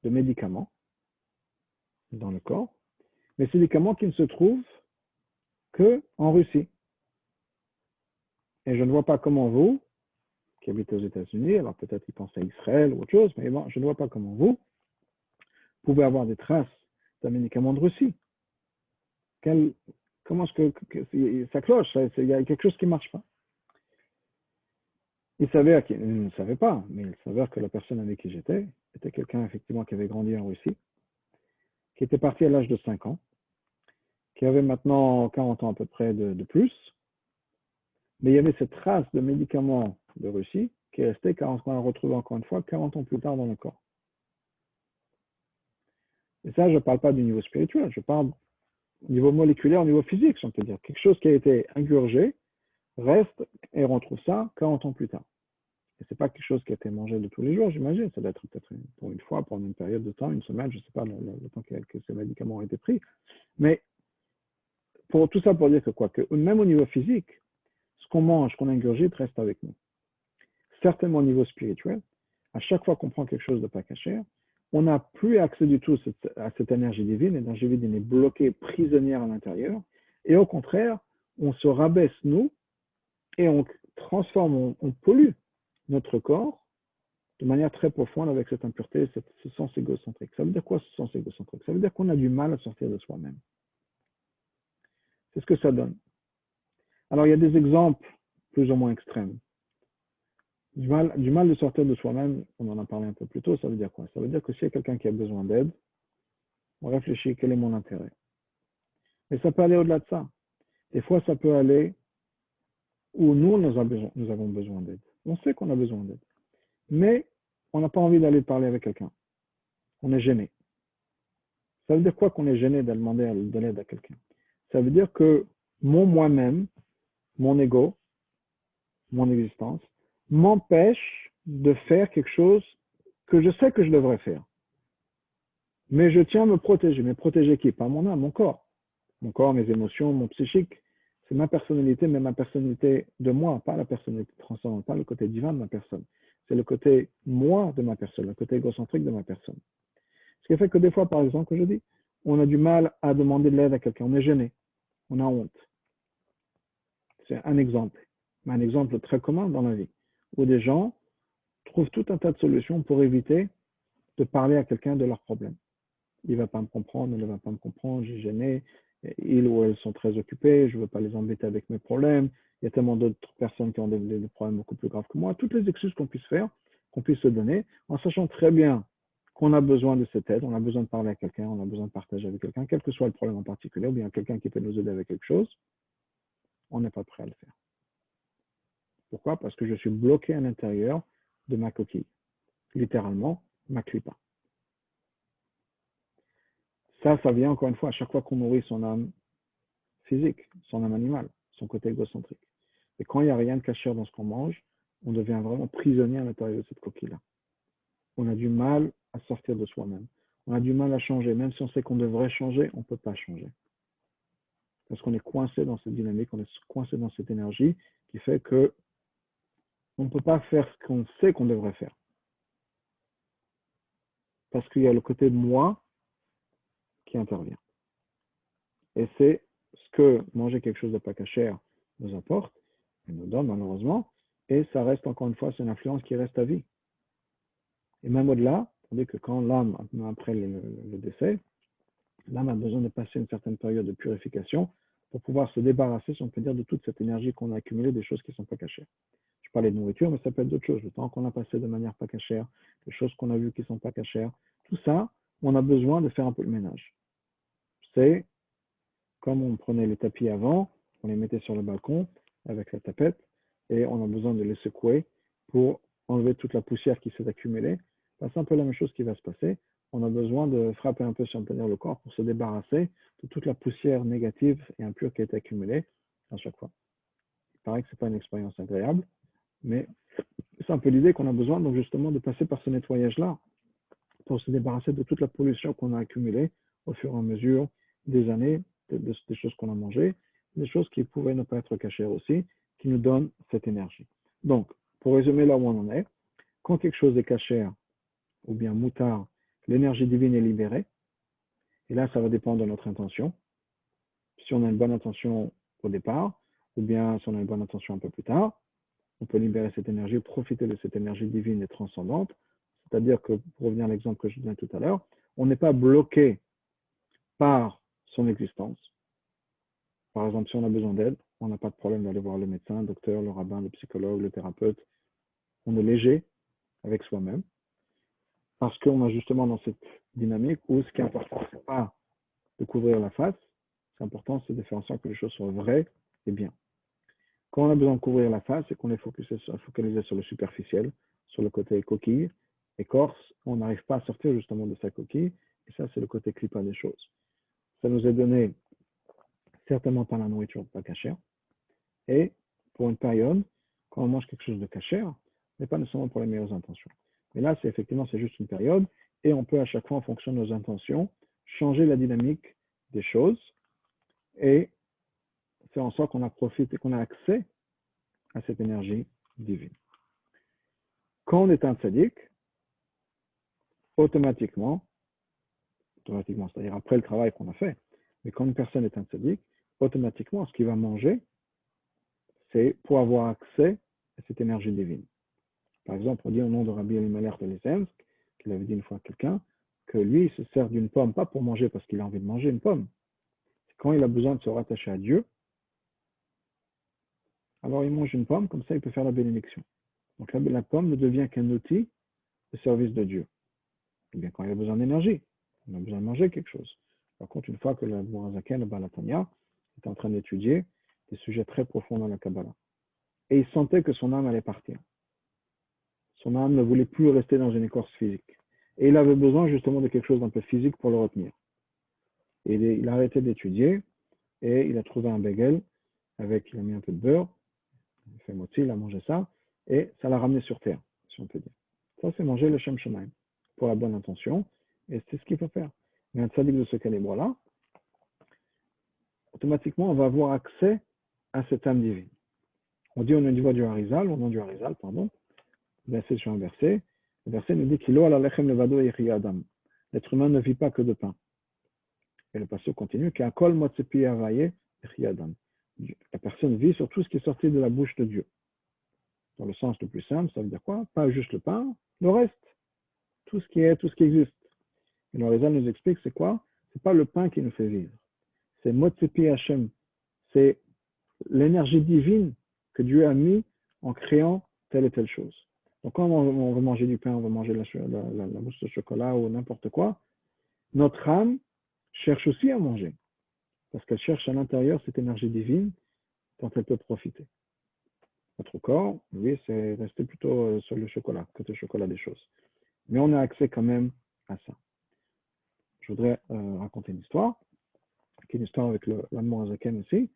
de médicaments dans le corps, mais ces médicaments qui ne se trouvent qu'en Russie. Et je ne vois pas comment vous, qui habitez aux États-Unis, alors peut-être qu'ils pensent à Israël ou autre chose, mais bon, je ne vois pas comment vous pouvez avoir des traces d'un médicament de Russie. Comment est-ce que ça cloche? Il y a quelque chose qui ne marche pas. Il ne savait pas, mais il s'avère que la personne avec qui j'étais était quelqu'un effectivement qui avait grandi en Russie, qui était parti à l'âge de 5 ans, qui avait maintenant 40 ans à peu près de plus, mais il y avait cette trace de médicaments de Russie qui est restée, qu'on a retrouvé encore une fois 40 ans plus tard dans le corps. Et ça, je ne parle pas du niveau spirituel, je parle au niveau moléculaire, au niveau physique, si on peut dire. Quelque chose qui a été ingurgé reste et on retrouve ça 40 ans plus tard. Et ce n'est pas quelque chose qui a été mangé de tous les jours, j'imagine. Ça doit être peut-être pour une fois, pendant une période de temps, une semaine, je ne sais pas le temps que ces médicaments ont été pris. Mais pour tout ça pour dire que quoi, que même au niveau physique, ce qu'on mange, ce qu'on ingurgite reste avec nous. Certainement au niveau spirituel, à chaque fois qu'on prend quelque chose de pas caché, on n'a plus accès du tout à cette énergie divine. L'énergie divine est bloquée, prisonnière à l'intérieur. Et au contraire, on se rabaisse, nous, et on transforme, on pollue notre corps de manière très profonde avec cette impureté, ce sens égocentrique. Ça veut dire quoi, ce sens égocentrique? Ça veut dire qu'on a du mal à sortir de soi-même. C'est ce que ça donne. Alors, il y a des exemples plus ou moins extrêmes. Du mal de sortir de soi-même, on en a parlé un peu plus tôt, ça veut dire quoi? Ça veut dire que s'il y a quelqu'un qui a besoin d'aide, on réfléchit quel est mon intérêt. Mais ça peut aller au-delà de ça. Des fois, ça peut aller où nous avons besoin d'aide. On sait qu'on a besoin d'aide. Mais on n'a pas envie d'aller parler avec quelqu'un. On est gêné. Ça veut dire quoi qu'on est gêné de demander de l'aide à quelqu'un? Ça veut dire que mon moi-même, mon ego, mon existence, m'empêche de faire quelque chose que je sais que je devrais faire. Mais je tiens à me protéger. Mais protéger qui? Pas mon âme, mon corps. Mon corps, mes émotions, mon psychique. C'est ma personnalité, mais ma personnalité de moi, pas la personnalité transcendante, pas le côté divin de ma personne. C'est le côté moi de ma personne, le côté égocentrique de ma personne. Ce qui fait que des fois, par exemple, que je dis, on a du mal à demander de l'aide à quelqu'un. On est gêné. On a honte. C'est un exemple très commun dans la vie, où des gens trouvent tout un tas de solutions pour éviter de parler à quelqu'un de leurs problèmes. Il ne va pas me comprendre, elle ne va pas me comprendre, j'ai gêné, ils ou elles sont très occupés, je ne veux pas les embêter avec mes problèmes, il y a tellement d'autres personnes qui ont des problèmes beaucoup plus graves que moi. Toutes les excuses qu'on puisse faire, qu'on puisse se donner, en sachant très bien qu'on a besoin de cette aide, on a besoin de parler à quelqu'un, on a besoin de partager avec quelqu'un, quel que soit le problème en particulier, ou bien quelqu'un qui peut nous aider avec quelque chose, on n'est pas prêt à le faire. Pourquoi? Parce que je suis bloqué à l'intérieur de ma coquille. Littéralement, ma clipa. Ça vient encore une fois à chaque fois qu'on nourrit son âme physique, son âme animale, son côté égocentrique. Et quand il n'y a rien de caché dans ce qu'on mange, on devient vraiment prisonnier à l'intérieur de cette coquille-là. On a du mal à sortir de soi-même. On a du mal à changer. Même si on sait qu'on devrait changer, on ne peut pas changer. Parce qu'on est coincé dans cette dynamique, on est coincé dans cette énergie qui fait que on ne peut pas faire ce qu'on sait qu'on devrait faire. Parce qu'il y a le côté de moi qui intervient. Et c'est ce que manger quelque chose de pas cachère nous apporte, et nous donne malheureusement, et ça reste encore une fois, c'est une influence qui reste à vie. Et même au-delà, on dit que quand l'âme, après le décès, l'âme a besoin de passer une certaine période de purification pour pouvoir se débarrasser, si on peut dire, de toute cette énergie qu'on a accumulée des choses qui ne sont pas cachées. Je parlais de nourriture, mais ça peut être d'autres choses. Le temps qu'on a passé de manière pas cachère, les choses qu'on a vues qui ne sont pas cachères, tout ça, on a besoin de faire un peu le ménage. C'est comme on prenait les tapis avant, on les mettait sur le balcon avec la tapette et on a besoin de les secouer pour enlever toute la poussière qui s'est accumulée. C'est un peu la même chose qui va se passer. On a besoin de frapper un peu sur le corps pour se débarrasser de toute la poussière négative et impure qui a été accumulée à chaque fois. paraît que ce n'est pas une expérience agréable, mais c'est un peu l'idée qu'on a besoin, donc justement, de passer par ce nettoyage-là pour se débarrasser de toute la pollution qu'on a accumulée au fur et à mesure des années, des choses qu'on a mangées, des choses qui pouvaient ne pas être cachées aussi, qui nous donnent cette énergie. Donc, pour résumer là où on en est, quand quelque chose est caché ou bien moutard, l'énergie divine est libérée, et là, ça va dépendre de notre intention. Si on a une bonne intention au départ, ou bien si on a une bonne intention un peu plus tard, on peut libérer cette énergie, profiter de cette énergie divine et transcendante. C'est-à-dire que, pour revenir à l'exemple que je donnais tout à l'heure, on n'est pas bloqué par son existence. Par exemple, si on a besoin d'aide, on n'a pas de problème d'aller voir le médecin, le docteur, le rabbin, le psychologue, le thérapeute. On est léger avec soi-même parce qu'on est justement dans cette dynamique où ce qui est important, ce n'est pas de couvrir la face, c'est important, c'est de faire en sorte que les choses soient vraies et bien. Quand on a besoin de couvrir la face, c'est qu'on est focalisé sur le superficiel, sur le côté coquille, écorce, on n'arrive pas à sortir justement de sa coquille, et ça, c'est le côté clippa des choses. Ça nous est donné certainement par la nourriture pas cachère, et pour une période, quand on mange quelque chose de cachère, mais pas nécessairement pour les meilleures intentions. Mais là, c'est effectivement, c'est juste une période, et on peut à chaque fois, en fonction de nos intentions, changer la dynamique des choses, et faire en sorte qu'on a profité, qu'on a accès à cette énergie divine. Quand on est un tzaddik, automatiquement, c'est-à-dire après le travail qu'on a fait, mais quand une personne est un tzaddik, automatiquement, ce qu'il va manger, c'est pour avoir accès à cette énergie divine. Par exemple, on dit au nom de Rabbi Elimelech de Lisensk, qu'il avait dit une fois à quelqu'un, que lui, il se sert d'une pomme, pas pour manger parce qu'il a envie de manger une pomme. C'est quand il a besoin de se rattacher à Dieu, alors il mange une pomme, comme ça il peut faire la bénédiction. Donc la pomme ne devient qu'un outil au service de Dieu. Et bien quand il a besoin d'énergie, on a besoin de manger quelque chose. Par contre, une fois que le Mourazaken, le Balatania, est en train d'étudier des sujets très profonds dans la Kabbalah, et il sentait que son âme allait partir. Son âme ne voulait plus rester dans une écorce physique. Et il avait besoin justement de quelque chose d'un peu physique pour le retenir. Et il a arrêté d'étudier et il a trouvé un bagel avec, il a mis un peu de beurre, il a fait moti, il a mangé ça, et ça l'a ramené sur terre, si on peut dire. Ça, c'est manger le Shem Shemaim, pour la bonne intention, et c'est ce qu'il faut faire. Mais un tzaddik de ce calibre-là, automatiquement, on va avoir accès à cette âme divine. On dit au nom du Harizal, verset sur un verset, le verset nous dit qu'il l'être humain ne vit pas que de pain. Et le passage continue, la personne vit sur tout ce qui est sorti de la bouche de Dieu. Dans le sens le plus simple, ça veut dire quoi? Pas juste le pain, le reste. Tout ce qui existe. Et le Harizal nous explique, c'est quoi? C'est pas le pain qui nous fait vivre. C'est Motsepi Hashem. C'est l'énergie divine que Dieu a mis en créant telle et telle chose. Donc quand on veut manger du pain, on veut manger la mousse de chocolat ou n'importe quoi, notre âme cherche aussi à manger. Parce qu'elle cherche à l'intérieur cette énergie divine dont elle peut profiter. Notre corps, lui, c'est rester plutôt sur le chocolat, côté chocolat des choses. Mais on a accès quand même à ça. Je voudrais raconter une histoire, qui est une histoire avec l'Admor Hazaken aussi,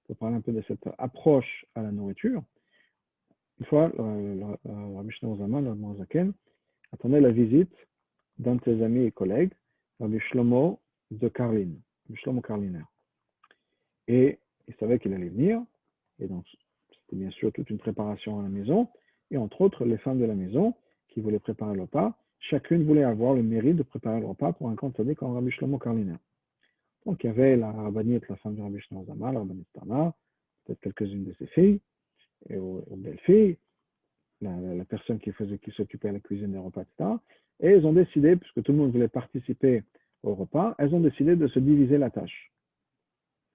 pour parler un peu de cette approche à la nourriture. Une fois, Rabbi Shneur Zalman, l'Admor Hazaken, attendait la visite d'un de ses amis et collègues, Rabbi Shlomo de Karlin, Rabbi Shlomo Karliner. Et il savait qu'il allait venir, et donc c'était bien sûr toute une préparation à la maison, et entre autres, les femmes de la maison qui voulaient préparer le repas, chacune voulait avoir le mérite de préparer le repas pour un grand tzaddik comme Rabbi Shlomo Karliner. Donc il y avait la rabbinite, la femme de Rabbi Shneur Zalman, la rabbinite Tana, peut-être quelques-unes de ses filles, et aux belles-filles, la personne qui s'occupait de la cuisine des repas, etc. Et elles ont décidé, puisque tout le monde voulait participer au repas, elles ont décidé de se diviser la tâche.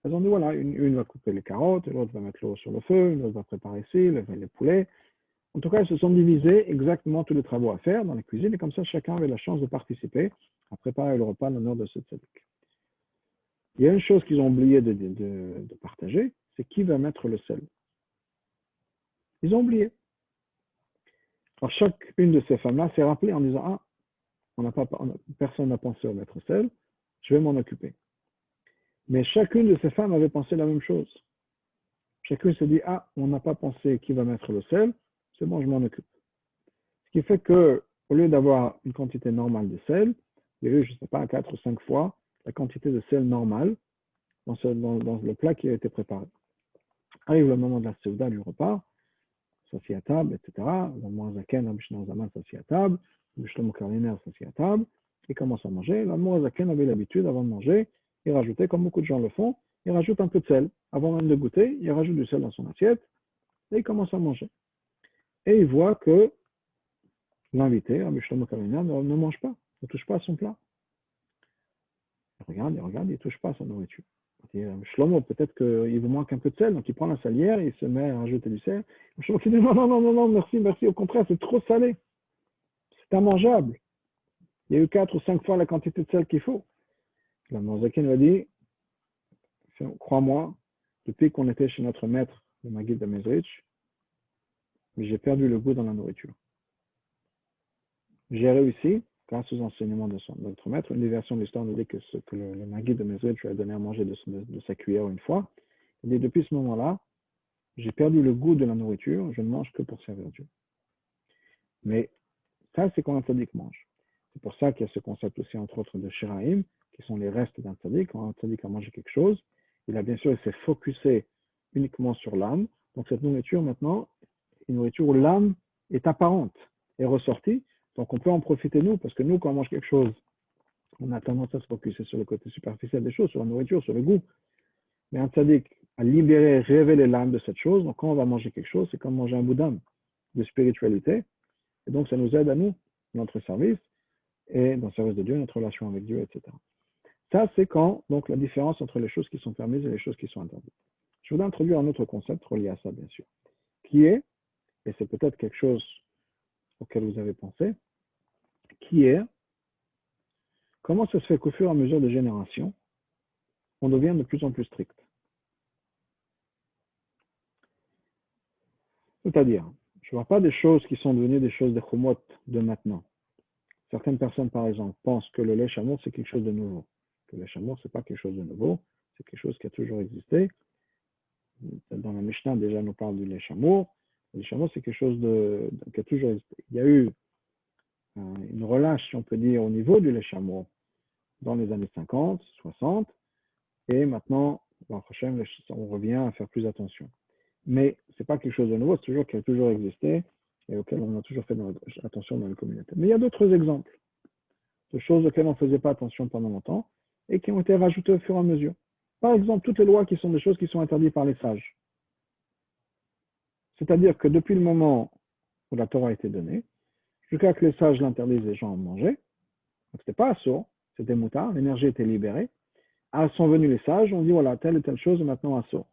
Elles ont dit, voilà, une va couper les carottes, l'autre va mettre l'eau sur le feu, l'autre va préparer ici, les poulets. En tout cas, elles se sont divisées exactement tous les travaux à faire dans la cuisine, et comme ça, chacun avait la chance de participer à préparer le repas en l'honneur de ce tzaddik. Il y a une chose qu'ils ont oublié de partager, c'est qui va mettre le sel. Ils ont oublié. Alors, chacune de ces femmes-là s'est rappelée en disant, personne n'a pensé au mettre sel, je vais m'en occuper. Mais chacune de ces femmes avait pensé la même chose. chacun se dit, ah, on n'a pas pensé qui va mettre le sel, c'est bon, je m'en occupe. Ce qui fait que, au lieu d'avoir une quantité normale de sel, il y a eu, je ne sais pas, 4 ou 5 fois la quantité de sel normale dans le plat qui a été préparé. Arrive le moment de la seuda du repas, s'assied à table, etc. Le Moazaken, le Mishnah Zaman s'assied à table, le Shlomo Karliner s'assied à table, il commence à manger. Le Moazaken avait l'habitude, avant de manger, il rajoutait, comme beaucoup de gens le font, il rajoute un peu de sel. Avant même de goûter, il rajoute du sel dans son assiette et il commence à manger. Et il voit que l'invité, Rabbi Shlomo Karliner, ne mange pas, ne touche pas à son plat. Il regarde, il ne touche pas à sa nourriture. Shlomo, peut-être qu'il vous manque un peu de sel, donc il prend la salière, il se met à rajouter du sel. Shlomo qui dit non, merci, au contraire, c'est trop salé. C'est immangeable. Il y a eu 4 ou 5 fois la quantité de sel qu'il faut. La Moazaken lui a dit, crois-moi, depuis qu'on était chez notre maître, le Maguid de Mezrich, j'ai perdu le goût dans la nourriture. J'ai réussi, grâce aux enseignements de notre maître, une des versions de l'histoire nous dit que ce que le Maguid de Mezrich lui a donné à manger de sa cuillère une fois. Il dit, depuis ce moment-là, j'ai perdu le goût de la nourriture, je ne mange que pour servir Dieu. Mais ça, c'est quand un tzaddik mange. C'est pour ça qu'il y a ce concept aussi, entre autres, de shiraim, qui sont les restes d'un tzaddik. Quand un tzaddik a mangé quelque chose, il s'est focusé uniquement sur l'âme. Donc cette nourriture, maintenant, une nourriture où l'âme est apparente, est ressortie. Donc on peut en profiter nous, parce que nous, quand on mange quelque chose, on a tendance à se focuser sur le côté superficiel des choses, sur la nourriture, sur le goût. Mais un tzaddik a libéré, révélé l'âme de cette chose. Donc quand on va manger quelque chose, c'est comme manger un bout d'âme, de spiritualité. Et donc ça nous aide à nous, notre service, et dans le service de Dieu, notre relation avec Dieu, etc. Ça, c'est quand, donc, la différence entre les choses qui sont permises et les choses qui sont interdites. Je voudrais introduire un autre concept relié à ça, bien sûr, qui est, et c'est peut-être quelque chose auquel vous avez pensé, qui est comment ça se fait qu'au fur et à mesure des générations, on devient de plus en plus strict. C'est-à-dire, je ne vois pas des choses qui sont devenues des choses de chumot de maintenant. Certaines personnes, par exemple, pensent que le lait chameau, c'est quelque chose de nouveau. Que le lait chameau, ce n'est pas quelque chose de nouveau, c'est quelque chose qui a toujours existé. Dans la Mishnah, déjà, on nous parle du lait chameau. Le lait chameau, c'est quelque chose qui a toujours existé. Il y a eu une relâche, si on peut dire, au niveau du lait chameau dans les années 50, 60, et maintenant, on revient à faire plus attention. Mais ce n'est pas quelque chose de nouveau, c'est toujours qui a toujours existé et auquel on a toujours fait attention dans les communautés. Mais il y a d'autres exemples de choses auxquelles on ne faisait pas attention pendant longtemps et qui ont été rajoutées au fur et à mesure. Par exemple, toutes les lois qui sont des choses qui sont interdites par les sages. C'est-à-dire que depuis le moment où la Torah a été donnée, jusqu'à que les sages l'interdisent, les gens en mangeaient. Donc c'était pas assourd, c'était moutard, l'énergie était libérée. Sont venus les sages, on dit voilà, telle et telle chose est maintenant assourd.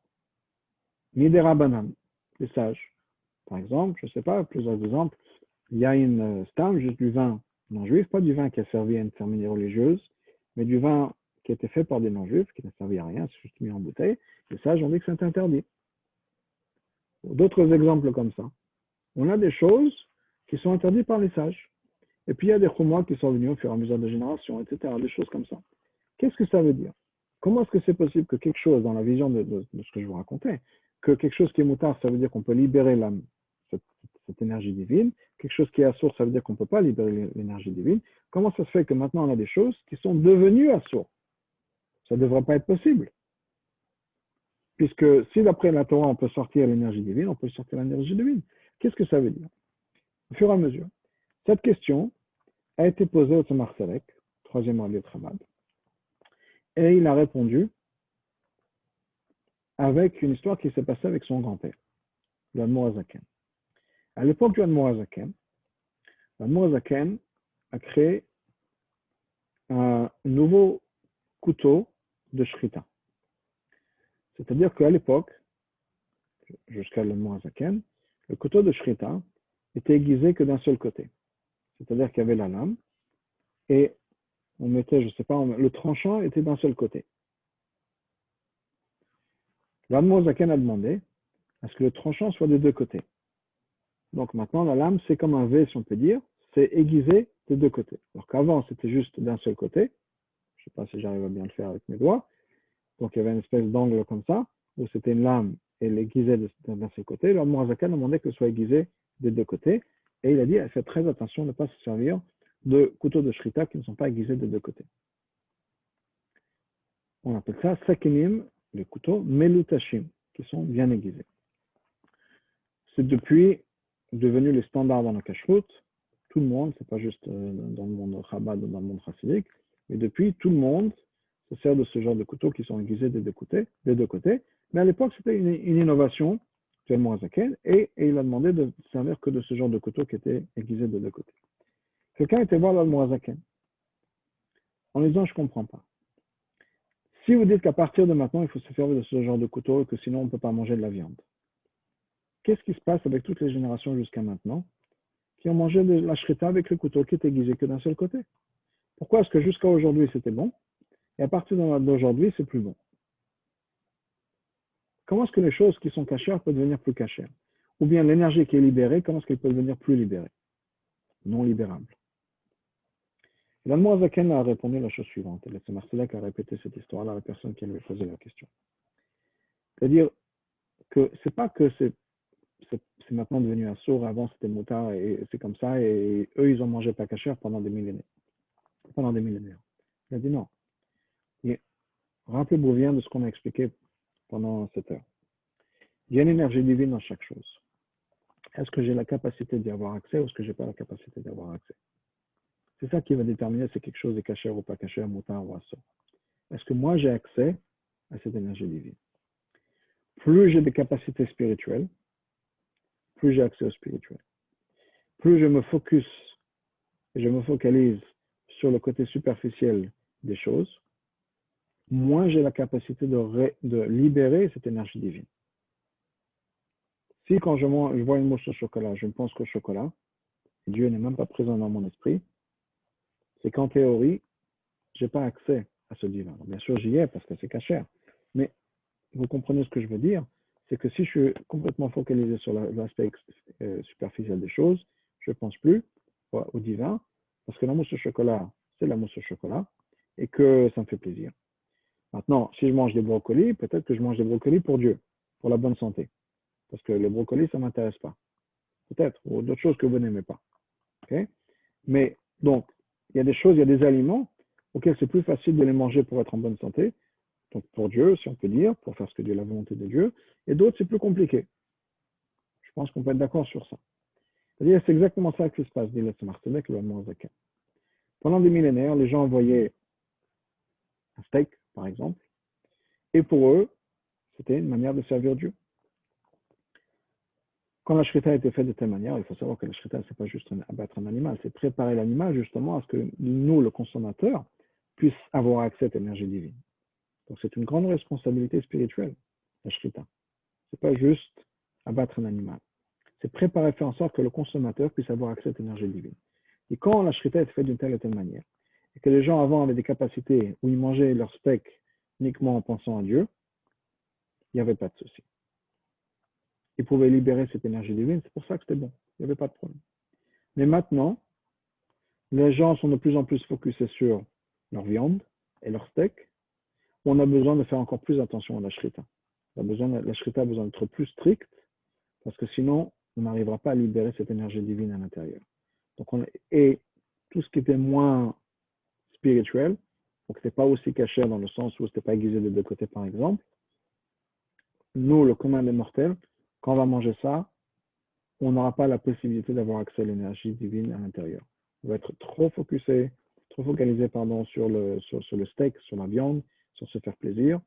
Midera banan, les sages. Par exemple, je ne sais pas, plusieurs exemples, il y a une stam, juste du vin non-juif, pas du vin qui a servi à une cérémonie religieuse, mais du vin qui a été fait par des non-juifs, qui n'a servi à rien, c'est juste mis en bouteille. Les sages ont dit que c'est interdit. D'autres exemples comme ça. On a des choses qui sont interdites par les sages. Et puis il y a des chumot qui sont venus au fur et à mesure des générations, etc. Des choses comme ça. Qu'est-ce que ça veut dire? Comment est-ce que c'est possible que quelque chose, dans la vision de ce que je vous racontais, que quelque chose qui est moutard, ça veut dire qu'on peut libérer l'âme, cette énergie divine. Quelque chose qui est assourd, ça veut dire qu'on ne peut pas libérer l'énergie divine. Comment ça se fait que maintenant on a des choses qui sont devenues assourd? Ça ne devrait pas être possible. Puisque si d'après la Torah on peut sortir l'énergie divine, on peut sortir l'énergie divine. Qu'est-ce que ça veut dire? Au fur et à mesure. Cette question a été posée au Tzemach Tzedek, troisième roi de Chabad, et il a répondu avec une histoire qui s'est passée avec son grand-père, le Admor HaZaken. À l'époque du Admor HaZaken, l'Admor HaZaken a créé un nouveau couteau de shrita. C'est-à-dire qu'à l'époque, jusqu'à l'Admor HaZaken, le couteau de shrita était aiguisé que d'un seul côté. C'est-à-dire qu'il y avait la lame et on mettait, je ne sais pas, le tranchant était d'un seul côté. L'Admor HaZaken a demandé à ce que le tranchant soit des deux côtés. Donc maintenant, la lame, c'est comme un V, si on peut dire, c'est aiguisé des deux côtés. Alors qu'avant, c'était juste d'un seul côté. Je ne sais pas si j'arrive à bien le faire avec mes doigts. Donc il y avait une espèce d'angle comme ça, où c'était une lame elle est aiguisée d'un seul côté. Le Mourazakan a demandé que ce soit aiguisé des deux côtés. Et il a dit, elle fait très attention de ne pas se servir de couteaux de shrita qui ne sont pas aiguisés des deux côtés. On appelle ça sakinim, les couteaux melutashim, qui sont bien aiguisés. C'est depuis devenu les standards dans la kashrut. Tout le monde, c'est pas juste dans le monde Chabad ou dans le monde chassidique, mais depuis, tout le monde se sert de ce genre de couteaux qui sont aiguisés des deux côtés. Mais à l'époque, c'était une innovation du Mourazaken, et il a demandé de se servir que de ce genre de couteaux qui étaient aiguisés des deux côtés. Quelqu'un était voir le Mourazaken en lui disant, je ne comprends pas. Si vous dites qu'à partir de maintenant, il faut se servir de ce genre de couteau et que sinon on ne peut pas manger de la viande, qu'est-ce qui se passe avec toutes les générations jusqu'à maintenant qui ont mangé de la shrita avec le couteau qui est aiguisé que d'un seul côté? Pourquoi est-ce que jusqu'à aujourd'hui c'était bon et à partir d'aujourd'hui c'est plus bon? Comment est-ce que les choses qui sont cachères peuvent devenir plus cachères? Ou bien l'énergie qui est libérée, comment est-ce qu'elle peut devenir plus libérée? Non libérable. Et l'Admorazaken a répondu la chose suivante. Et c'est Marcella qui a répété cette histoire-là à la personne qui lui a posé la question. C'est-à-dire que c'est pas que c'est maintenant devenu un sourd, avant c'était moutard et c'est comme ça, et eux ils ont mangé pas cachère pendant des millénaires. Il a dit non. Rappelez-vous bien de ce qu'on a expliqué pendant cette heure. Il y a une énergie divine dans chaque chose. Est-ce que j'ai la capacité d'y avoir accès ou est-ce que je n'ai pas la capacité d'y avoir accès? C'est ça qui va déterminer si quelque chose est cachère ou pas cachère, moutard ou assour. Est-ce que moi j'ai accès à cette énergie divine? Plus j'ai des capacités spirituelles, plus j'ai accès au spirituel. Plus je me focus et je me focalise sur le côté superficiel des choses, moins j'ai la capacité de libérer cette énergie divine. Si quand je vois une mouche au chocolat, je ne pense qu'au chocolat, Dieu n'est même pas présent dans mon esprit, c'est qu'en théorie, je n'ai pas accès à ce divin. Bien sûr, j'y ai parce que c'est cachère. Mais vous comprenez ce que je veux dire, c'est que si je suis complètement focalisé sur l'aspect superficiel des choses, je ne pense plus au divin, parce que la mousse au chocolat, c'est la mousse au chocolat, et que ça me fait plaisir. Maintenant, si je mange des brocolis, peut-être que je mange des brocolis pour Dieu, pour la bonne santé. Parce que les brocolis, ça ne m'intéresse pas. Peut-être, ou d'autres choses que vous n'aimez pas. Okay? Mais donc, il y a des choses, il y a des aliments auxquels c'est plus facile de les manger pour être en bonne santé, donc pour Dieu, si on peut dire, pour faire ce que Dieu, la volonté de Dieu, et d'autres, c'est plus compliqué. Je pense qu'on peut être d'accord sur ça. C'est-à-dire, c'est exactement ça qui se passe, dit le Marseillais, le Mourazaken. Pendant des millénaires, les gens envoyaient un steak, par exemple, et pour eux, c'était une manière de servir Dieu. Quand la shrita a été faite de telle manière, il faut savoir que la shrita, c'est pas juste abattre un animal, c'est préparer l'animal justement à ce que nous, le consommateur, puisse avoir accès à cette énergie divine. Donc c'est une grande responsabilité spirituelle, la shrita. C'est pas juste abattre un animal. C'est préparer, faire en sorte que le consommateur puisse avoir accès à cette énergie divine. Et quand la shrita est faite d'une telle et telle manière, et que les gens avant avaient des capacités où ils mangeaient leur steak uniquement en pensant à Dieu, il n'y avait pas de souci. Ils pouvaient libérer cette énergie divine, c'est pour ça que c'était bon, il n'y avait pas de problème. Mais maintenant, les gens sont de plus en plus focusés sur leur viande et leur steak. On a besoin de faire encore plus attention à la shrita. La shrita a besoin d'être plus stricte, parce que sinon, on n'arrivera pas à libérer cette énergie divine à l'intérieur. Et tout ce qui était moins spirituel, donc ce n'était pas aussi caché dans le sens où ce n'était pas aiguisé des deux côtés, par exemple, nous, le commun des mortels, quand on va manger ça, on n'aura pas la possibilité d'avoir accès à l'énergie divine à l'intérieur. On va être trop focalisé sur le steak, sur la viande, sur se faire plaisir.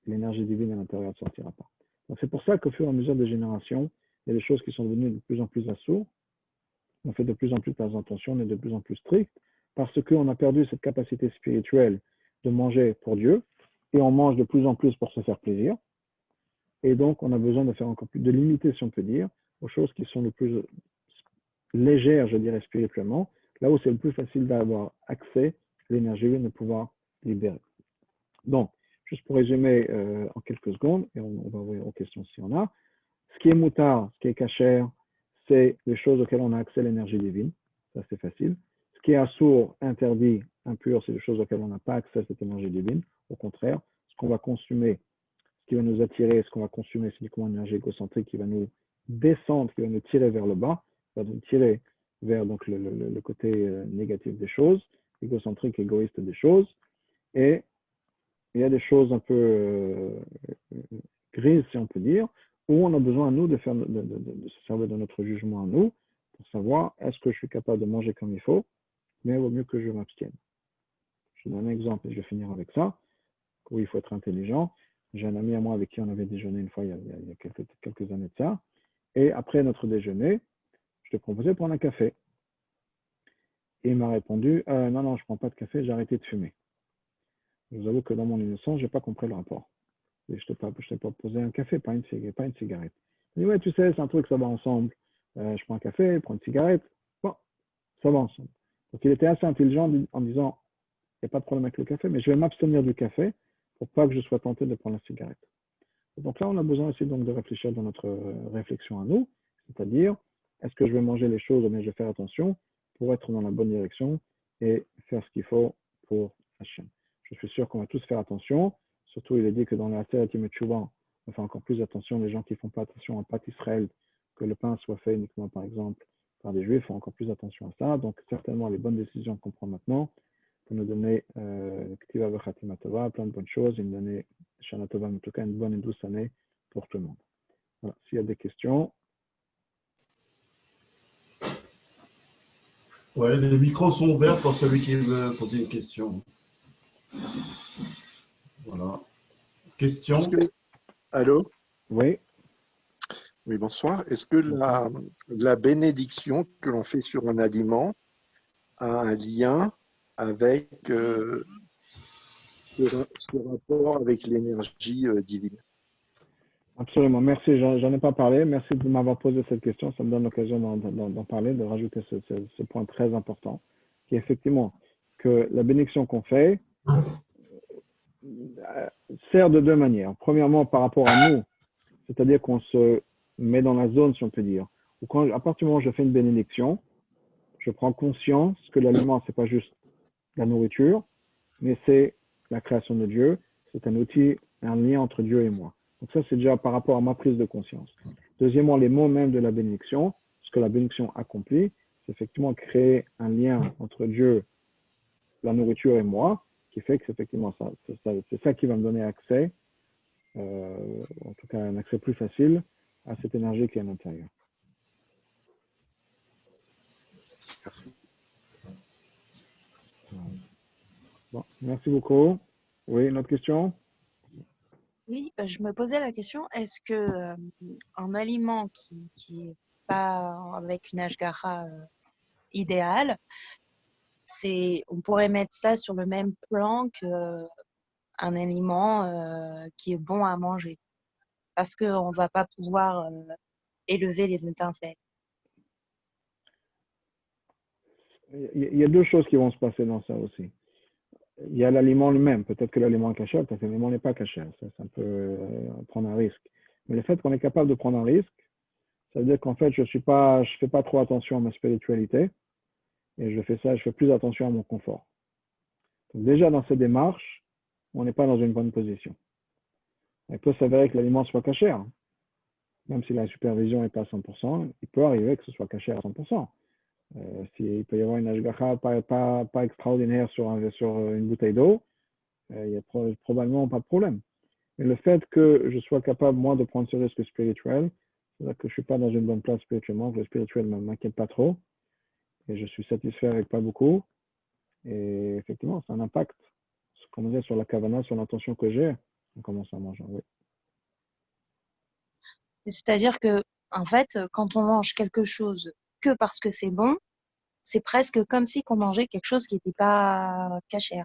L'énergie divine à l'intérieur ne sortira pas. Donc c'est pour ça qu'au fur et à mesure des générations, il y a des choses qui sont devenues de plus en plus assourdes. On fait de plus en plus attention, on est de plus en plus strict, parce qu'on a perdu cette capacité spirituelle de manger pour Dieu, et on mange de plus en plus pour se faire plaisir. Et donc, on a besoin de faire encore plus, de limiter, si on peut dire, aux choses qui sont le plus légères, je dirais, spirituellement, là où c'est le plus facile d'avoir accès à l'énergie et de pouvoir libérer. Donc, juste pour résumer en quelques secondes, et on va ouvrir aux questions s'il y en a. Ce qui est moutard, ce qui est cachère, c'est les choses auxquelles on a accès à l'énergie divine. Ça, c'est facile. Ce qui est assourd, interdit, impur, c'est les choses auxquelles on n'a pas accès à cette énergie divine. Au contraire, ce qu'on va consommer, ce qui va nous attirer, ce qu'on va consommer, c'est uniquement une énergie égocentrique qui va nous descendre, qui va nous tirer vers le bas, qui va nous tirer vers donc, le côté négatif des choses, égocentrique, égoïste des choses. Et il y a des choses un peu grises, si on peut dire, où on a besoin, nous, de se servir de notre jugement à nous pour savoir est-ce que je suis capable de manger comme il faut, mais il vaut mieux que je m'abstienne. Je donne un exemple et je vais finir avec ça. Oui, il faut être intelligent. J'ai un ami à moi avec qui on avait déjeuné une fois il y a quelques années de ça. Et après notre déjeuner, je te proposais de prendre un café. Et il m'a répondu non, non, je ne prends pas de café, j'ai arrêté de fumer. Je vous avoue que dans mon innocence, je n'ai pas compris le rapport. Et je t'ai proposé un café, pas une cigarette. Il dit ouais, tu sais, c'est un truc, ça va ensemble. Je prends un café, je prends une cigarette. Bon, ça va ensemble. Donc il était assez intelligent en disant il n'y a pas de problème avec le café, mais je vais m'abstenir du café pour pas que je sois tenté de prendre la cigarette. Et donc là, on a besoin aussi donc de réfléchir dans notre réflexion à nous, c'est-à-dire, est-ce que je vais manger les choses, mais je vais faire attention pour être dans la bonne direction et faire ce qu'il faut pour Hachem. Je suis sûr qu'on va tous faire attention. Surtout, il est dit que dans la Aseret Yom Teshuvah, on fait encore plus attention. Les gens qui ne font pas attention à Pâte Israël, que le pain soit fait uniquement, par exemple, par des Juifs, font encore plus attention à ça. Donc, certainement, les bonnes décisions qu'on prend maintenant, pour nous donner Ktiva V'Chatima Tova, plein de bonnes choses, et nous donner Shana Tova, en tout cas une bonne et douce année pour tout le monde. Voilà. S'il y a des questions. Ouais, les micros sont ouverts pour celui qui veut poser une question. Voilà. Question? Allô? Oui. Oui, bonsoir. Est-ce que la bénédiction que l'on fait sur un aliment a un lien avec ce rapport avec l'énergie divine? Absolument. Merci. J'en ai pas parlé. Merci de m'avoir posé cette question. Ça me donne l'occasion d'en parler, de rajouter ce point très important, qui est effectivement que la bénédiction qu'on fait sert de deux manières. Premièrement, par rapport à nous, c'est-à-dire qu'on se met dans la zone, si on peut dire, où à partir du moment où je fais une bénédiction, je prends conscience que l'aliment, c'est pas juste la nourriture, mais c'est la création de Dieu. C'est un outil, un lien entre Dieu et moi. Donc ça, c'est déjà par rapport à ma prise de conscience. Deuxièmement, les mots même de la bénédiction, ce que la bénédiction accomplit, c'est effectivement créer un lien entre Dieu, la nourriture et moi, qui fait que c'est effectivement ça. C'est ça qui va me donner accès, en tout cas un accès plus facile à cette énergie qui est à l'intérieur. Merci. Bon, merci beaucoup. Oui, une autre question? Oui, je me posais la question, est-ce que un aliment qui est pas avec une Ashgara idéale, on pourrait mettre ça sur le même plan que un aliment qui est bon à manger, parce qu'on va pas pouvoir élever les étincelles. Il y a deux choses qui vont se passer dans ça aussi. Il y a l'aliment lui-même. Peut-être que l'aliment est caché, peut-être que l'aliment n'est pas caché. Ça peut prendre un risque. Mais le fait qu'on est capable de prendre un risque, ça veut dire qu'en fait, je fais pas trop attention à ma spiritualité et je fais plus attention à mon confort. Donc déjà, dans cette démarche, on n'est pas dans une bonne position. Il peut s'avérer que l'aliment soit caché, hein. Même si la supervision n'est pas à 100%, il peut arriver que ce soit caché à 100%. Il peut y avoir une ashgacha pas extraordinaire sur une bouteille d'eau, il n'y a probablement pas de problème. Mais le fait que je sois capable, moi, de prendre ce risque spirituel, c'est-à-dire que je ne suis pas dans une bonne place spirituellement, que le spirituel ne m'inquiète pas trop, et je suis satisfait avec pas beaucoup. Et effectivement, ça a un impact, comme on dit, sur la kavana, sur l'intention que j'ai en commençant à manger. Oui. C'est-à-dire que, en fait, quand on mange quelque chose que parce que c'est bon, c'est presque comme si on mangeait quelque chose qui n'était pas cachère.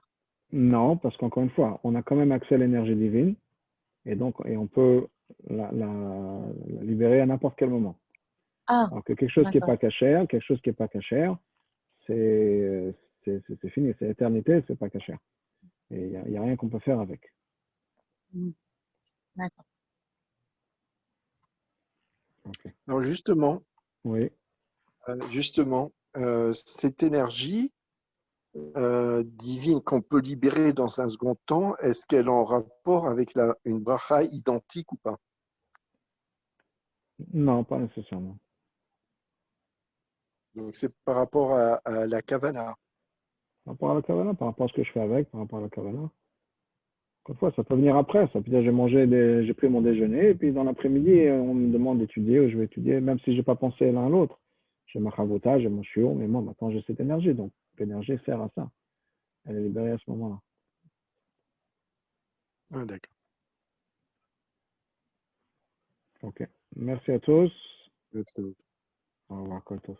Non, parce qu'encore une fois, on a quand même accès à l'énergie divine, et on peut la libérer à n'importe quel moment. Ah, Alors que quelque chose qui n'est d'accord. pas cachère, c'est fini, c'est l'éternité, c'est pas cachère. Et il n'y a rien qu'on peut faire avec. D'accord. Okay. Alors justement, Oui. cette énergie, divine qu'on peut libérer dans un second temps, est-ce qu'elle est en rapport avec une bracha identique ou pas? Non, pas nécessairement. Donc c'est par rapport à la kavana. Par rapport à la kavana, par rapport à ce que je fais avec, par rapport à la kavana. Encore une fois, ça peut venir après. Ça peut dire j'ai pris mon déjeuner et puis dans l'après-midi, on me demande d'étudier ou je vais étudier, même si j'ai pas pensé l'un à l'autre. J'ai ma chavota, j'ai mon shiur, mais moi maintenant j'ai cette énergie, donc l'énergie sert à ça. Elle est libérée à ce moment-là. Ah, d'accord. Ok. Merci à tous. Merci. Au revoir, Koltov.